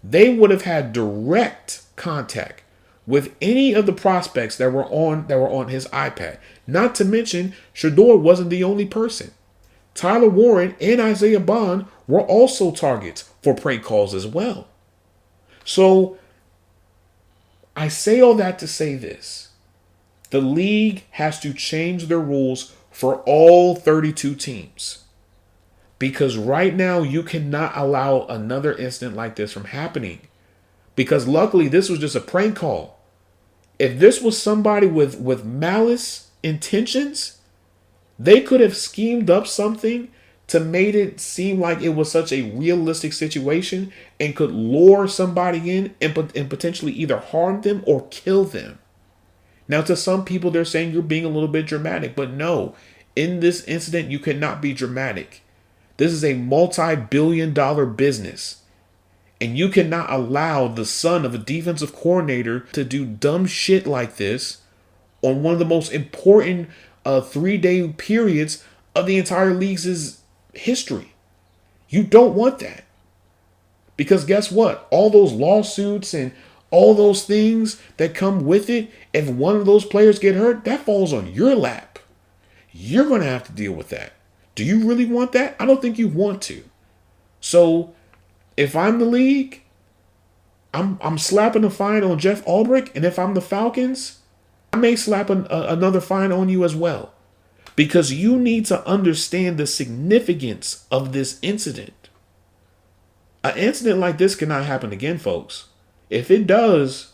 they would have had direct contact with any of the prospects that were on his iPad. Not to mention, Shador wasn't the only person. Tyler Warren and Isaiah Bond were also targets for prank calls as well. So, I say all that to say this. The league has to change their rules for all 32 teams. Because right now, you cannot allow another incident like this from happening. Because luckily, this was just a prank call. If this was somebody with malice intentions, they could have schemed up something to make it seem like it was such a realistic situation and could lure somebody in and potentially either harm them or kill them. Now, to some people, they're saying you're being a little bit dramatic. But no, in this incident, you cannot be dramatic. This is a multi-billion-dollar business. And you cannot allow the son of a defensive coordinator to do dumb shit like this on one of the most important 3-day periods of the entire league's history. You don't want that. Because guess what? All those lawsuits and all those things that come with it, if one of those players get hurt, that falls on your lap. You're going to have to deal with that. Do you really want that? I don't think you want to. So, if I'm the league, I'm slapping a fine on Jeff Ulbrich, and if I'm the Falcons, I may slap another fine on you as well. Because you need to understand the significance of this incident. An incident like this cannot happen again, folks. If it does,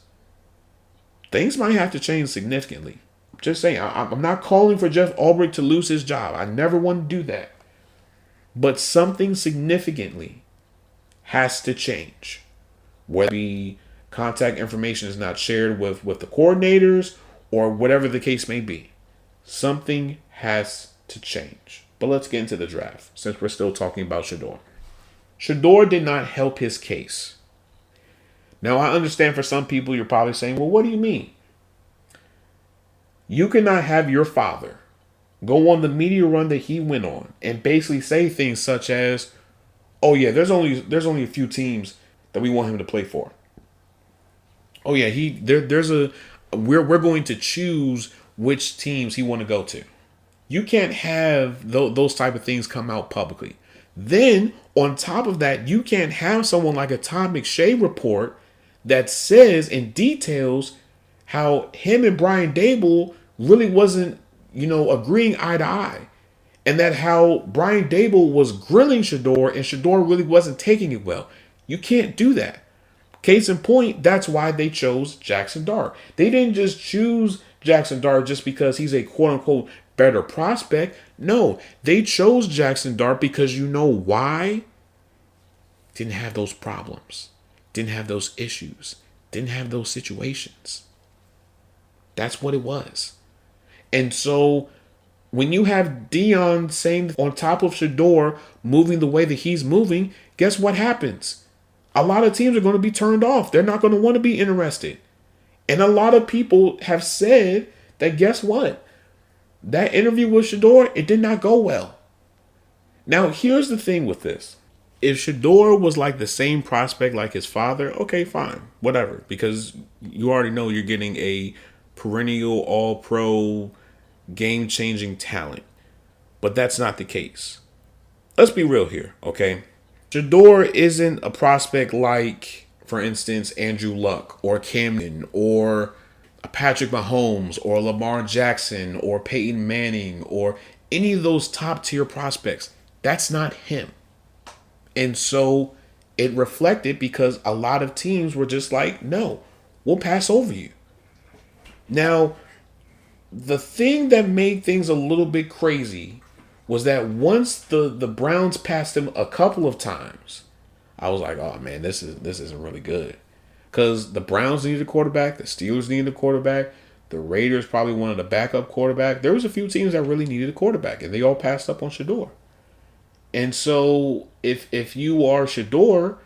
things might have to change significantly. Just saying, I'm not calling for Jeff Ulbrich to lose his job. I never want to do that. But something significantly has to change. Whether the contact information is not shared with the coordinators or whatever the case may be. Something has to change. But let's get into the draft since we're still talking about Shedeur. Shedeur did not help his case. Now, I understand for some people you're probably saying, well, what do you mean? You cannot have your father go on the media run that he went on and basically say things such as, oh yeah, there's only a few teams that we want him to play for. Oh yeah, we're going to choose which teams he want to go to. You can't have those type of things come out publicly. Then on top of that, you can't have someone like a Todd McShay report that says and details how him and Brian Dable really wasn't, agreeing eye to eye. And that how Brian Dable was grilling Shedeur and Shedeur really wasn't taking it well. You can't do that. Case in point, that's why they chose Jackson Dart. They didn't just choose Jackson Dart just because he's a quote-unquote better prospect. No, they chose Jackson Dart because you know why? Didn't have those problems. Didn't have those issues. Didn't have those situations. That's what it was. And so when you have Dion saying on top of Shedeur moving the way that he's moving, guess what happens? A lot of teams are going to be turned off. They're not going to want to be interested. And a lot of people have said that guess what? That interview with Shedeur, it did not go well. Now, here's the thing with this. If Shedeur was like the same prospect like his father, okay, fine, whatever. Because you already know you're getting a perennial all-pro, game-changing talent. But that's not the case. Let's be real here, okay? Shedeur isn't a prospect like, for instance, Andrew Luck or Camden or Patrick Mahomes or Lamar Jackson or Peyton Manning or any of those top-tier prospects. That's not him. And so it reflected because a lot of teams were just like, no, we'll pass over you. Now, the thing that made things a little bit crazy was that once the Browns passed him a couple of times, I was like, oh man, this isn't really good. Because the Browns needed a quarterback, the Steelers needed a quarterback, the Raiders probably wanted a backup quarterback. There was a few teams that really needed a quarterback, and they all passed up on Shedeur. And so if you are Shedeur,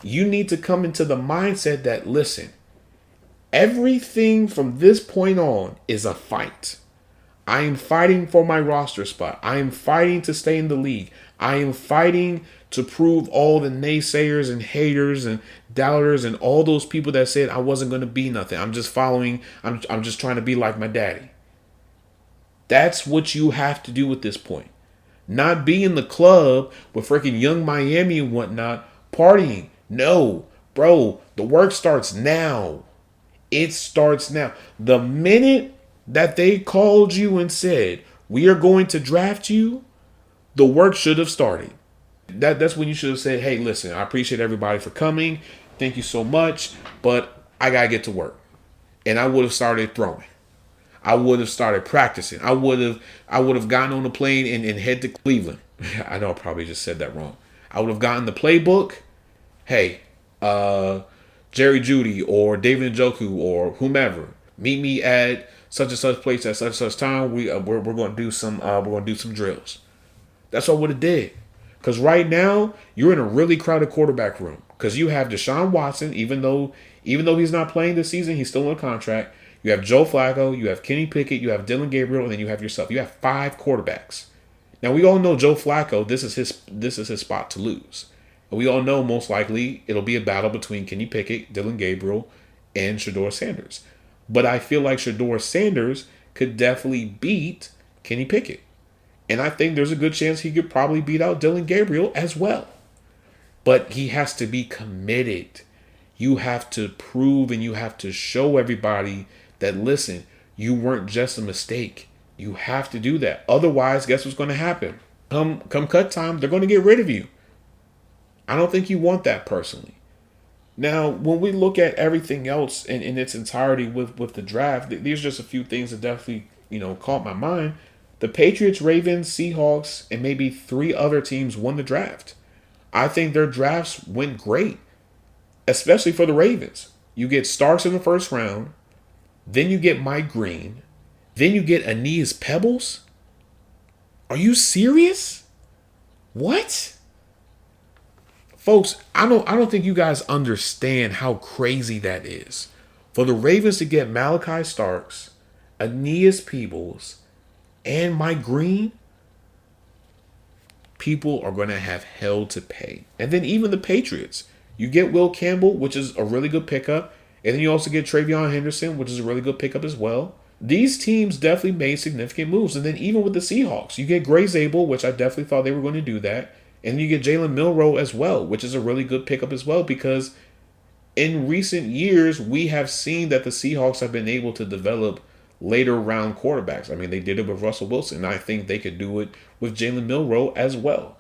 you need to come into the mindset that, listen, everything from this point on is a fight. I am fighting for my roster spot. I am fighting to stay in the league. I am fighting to prove all the naysayers and haters and doubters and all those people that said I wasn't going to be nothing. I'm just following. I'm just trying to be like my daddy. That's what you have to do at this point. Not be in the club with freaking Young Miami and whatnot, partying. No, bro, the work starts now. It starts now. The minute that they called you and said, we are going to draft you, the work should have started. That's when you should have said, hey, listen, I appreciate everybody for coming. Thank you so much, but I got to get to work. And I would have started throwing. I would have started practicing. I would have gotten on the plane and head to Cleveland. I know I probably just said that wrong. I would have gotten the playbook. Hey, Jerry Jeudy or David Njoku or whomever, meet me at such and such place at such and such time. We're going to do some drills. That's what I would have did. Because right now you're in a really crowded quarterback room. Because you have Deshaun Watson, even though he's not playing this season, he's still on contract. You have Joe Flacco, you have Kenny Pickett, you have Dylan Gabriel, and then you have yourself. You have 5 quarterbacks. Now we all know Joe Flacco. This is his spot to lose. And we all know most likely it'll be a battle between Kenny Pickett, Dylan Gabriel, and Shedeur Sanders. But I feel like Shedeur Sanders could definitely beat Kenny Pickett. And I think there's a good chance he could probably beat out Dylan Gabriel as well. But he has to be committed. You have to prove and you have to show everybody that, listen, you weren't just a mistake. You have to do that. Otherwise, guess what's going to happen? Come cut time, they're going to get rid of you. I don't think you want that personally. Now, when we look at everything else in its entirety with the draft, these are just a few things that definitely, caught my mind. The Patriots, Ravens, Seahawks, and maybe 3 other teams won the draft. I think their drafts went great, especially for the Ravens. You get Starks in the first round, then you get Mike Green, then you get Aeneas Pebbles. Are you serious? What? Folks, I don't think you guys understand how crazy that is. For the Ravens to get Malachi Starks, Aeneas Peebles, and Mike Green, people are going to have hell to pay. And then even the Patriots. You get Will Campbell, which is a really good pickup. And then you also get Travion Henderson, which is a really good pickup as well. These teams definitely made significant moves. And then even with the Seahawks, you get Gray Zabel, which I definitely thought they were going to do that. And you get Jalen Milroe as well, which is a really good pickup as well, because in recent years, we have seen that the Seahawks have been able to develop later round quarterbacks. I mean, they did it with Russell Wilson, and I think they could do it with Jalen Milroe as well.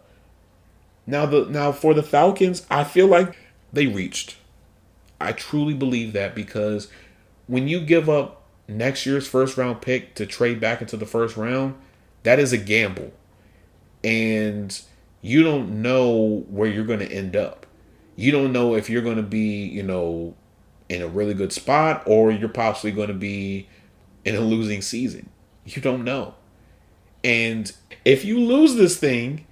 Now for the Falcons, I feel like they reached. I truly believe that, because when you give up next year's first round pick to trade back into the first round, that is a gamble. And you don't know where you're going to end up. You don't know if you're going to be, in a really good spot, or you're possibly going to be in a losing season. You don't know. And if you lose this thing,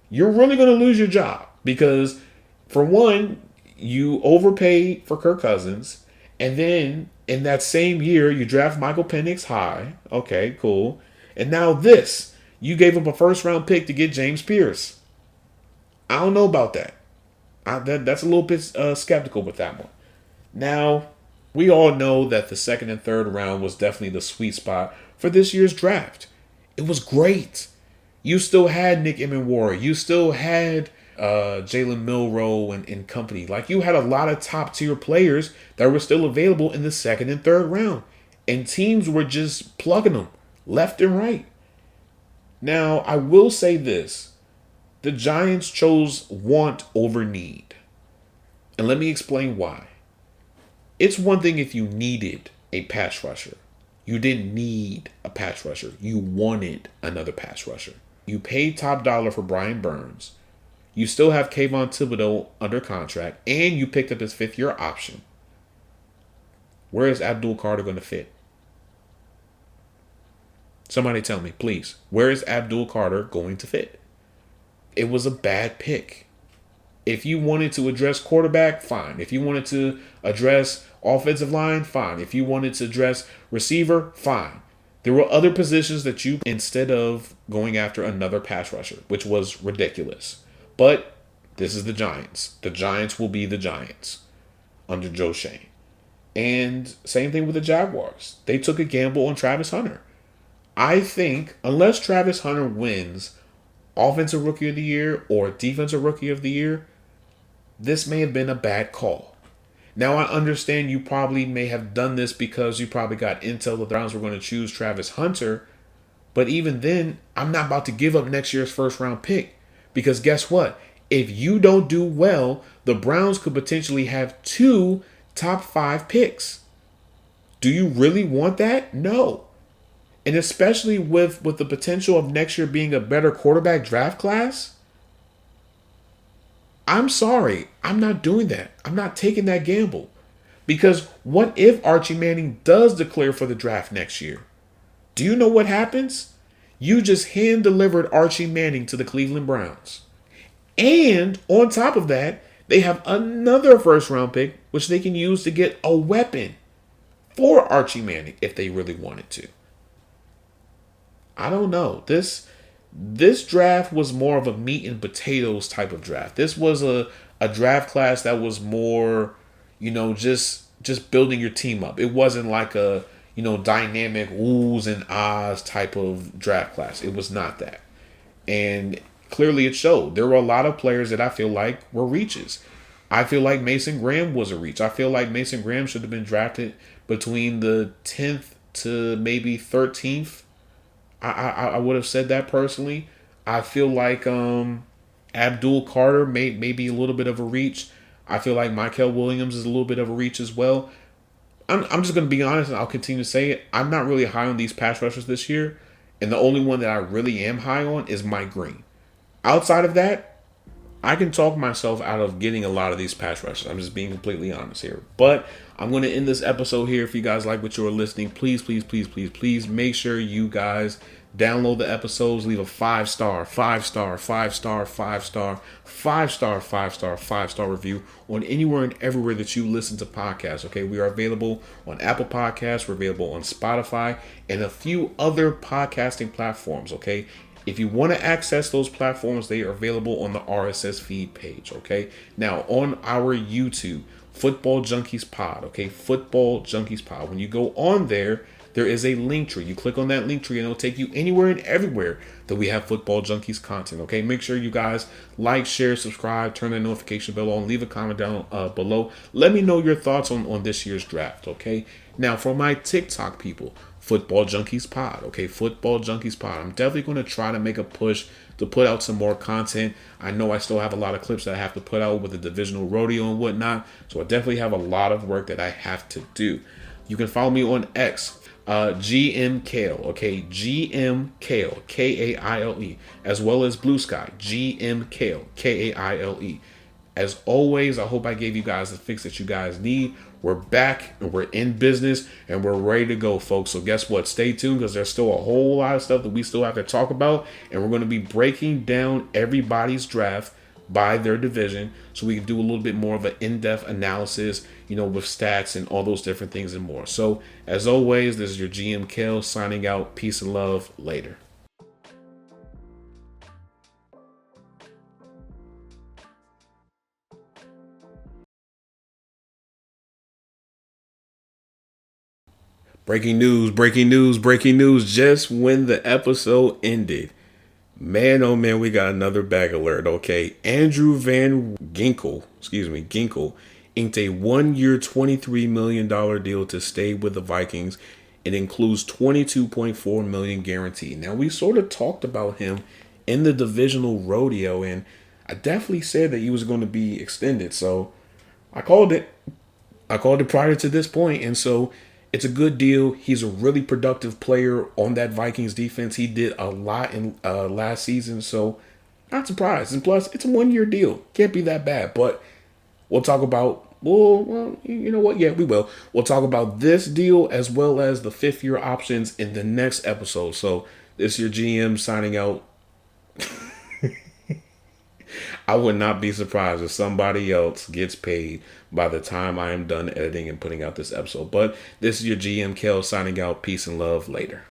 you're really going to lose your job, because for one, you overpaid for Kirk Cousins, and then in that same year, you draft Michael Penix high. Okay, cool. And now this, you gave up a first round pick to get James Pierce. I don't know about that. That's a little bit skeptical with that one. Now, we all know that the second and third round was definitely the sweet spot for this year's draft. It was great. You still had Nick Emenwari. You still had Jalen Milroe and company. Like, you had a lot of top tier players that were still available in the second and third round. And teams were just plugging them left and right. Now, I will say this. The Giants chose want over need. And let me explain why. It's one thing if you needed a pass rusher. You didn't need a pass rusher. You wanted another pass rusher. You paid top dollar for Brian Burns. You still have Kayvon Thibodeau under contract, and you picked up his fifth-year option. Where is Abdul Carter going to fit? Somebody tell me, please. Where is Abdul Carter going to fit? It was a bad pick. If you wanted to address quarterback, fine. If you wanted to address offensive line, fine. If you wanted to address receiver, fine. There were other positions that you, instead of going after another pass rusher, which was ridiculous. But this is the Giants. The Giants will be the Giants under Joe Shane. And same thing with the Jaguars. They took a gamble on Travis Hunter. I think unless Travis Hunter wins Offensive Rookie of the Year or Defensive Rookie of the Year, this may have been a bad call. Now, I understand you probably may have done this because you probably got intel that the Browns were going to choose Travis Hunter. But even then, I'm not about to give up next year's first round pick. Because guess what? If you don't do well, the Browns could potentially have 2 top 5 picks. Do you really want that? No. And especially with the potential of next year being a better quarterback draft class, I'm sorry. I'm not doing that. I'm not taking that gamble. Because what if Archie Manning does declare for the draft next year? Do you know what happens? You just hand-delivered Archie Manning to the Cleveland Browns. And on top of that, they have another first-round pick, which they can use to get a weapon for Archie Manning if they really wanted to. I don't know. This draft was more of a meat and potatoes type of draft. This was a draft class that was more, just building your team up. It wasn't like a, dynamic oohs and ahs type of draft class. It was not that. And clearly it showed. There were a lot of players that I feel like were reaches. I feel like Mason Graham was a reach. I feel like Mason Graham should have been drafted between the 10th to maybe 13th. I would have said that personally. I feel like Abdul Carter may be a little bit of a reach. I feel like Michael Williams is a little bit of a reach as well. I'm just going to be honest, and I'll continue to say it. I'm not really high on these pass rushers this year. And the only one that I really am high on is Mike Green. Outside of that, I can talk myself out of getting a lot of these pass rushers. I'm just being completely honest here. But I'm going to end this episode here. If you guys like what you are listening, please make sure you guys Download the episodes, leave a 5-star, 5-star, 5-star, 5-star, 5-star, 5-star, 5-star review on anywhere and everywhere that you listen to podcasts. Okay, we are available on Apple Podcasts, we're available on Spotify, and a few other podcasting platforms. Okay, if you want to access those platforms, they are available on the RSS feed page. Okay, now on our YouTube, Football Junkies Pod. Okay, Football Junkies Pod. When you go on there, there is a link tree. You click on that link tree and it'll take you anywhere and everywhere that we have Football Junkies content. Okay, make sure you guys like, share, subscribe, turn the notification bell on, leave a comment down below. Let me know your thoughts on this year's draft. Okay, now for my TikTok people, Football Junkies Pod. Okay, Football Junkies Pod. I'm definitely going to try to make a push to put out some more content. I know I still have a lot of clips that I have to put out with the divisional rodeo and whatnot, so I definitely have a lot of work that I have to do. You can follow me on X, GM Kale, okay, GM Kale, Kaile, as well as Blue Sky, GM Kale, Kaile. As always, I hope I gave you guys the fix that you guys need. We're back and we're in business and we're ready to go, folks. So guess what? Stay tuned because there's still a whole lot of stuff that we still have to talk about. And we're going to be breaking down everybody's draft by their division so we can do a little bit more of an in-depth analysis, with stats and all those different things and more. So as always, this is your GM Kale signing out. Peace and love. Later. Breaking news, breaking news, breaking news. Just when the episode ended, man, oh man, we got another bag alert, okay? Andrew Van Ginkel, inked a 1-year, $23 million deal to stay with the Vikings. It includes $22.4 million guaranteed. Now, we sort of talked about him in the divisional rodeo, and I definitely said that he was going to be extended. So I called it. I called it prior to this point, and so it's a good deal. He's a really productive player on that Vikings defense. He did a lot in last season, so not surprised. And plus, it's a 1-year deal. Can't be that bad. But we'll talk about, well, you know what? Yeah, we will. We'll talk about this deal as well as the 5th-year options in the next episode. So this is your GM signing out. I would not be surprised if somebody else gets paid by the time I am done editing and putting out this episode. But this is your GM Kel signing out. Peace and love. Later.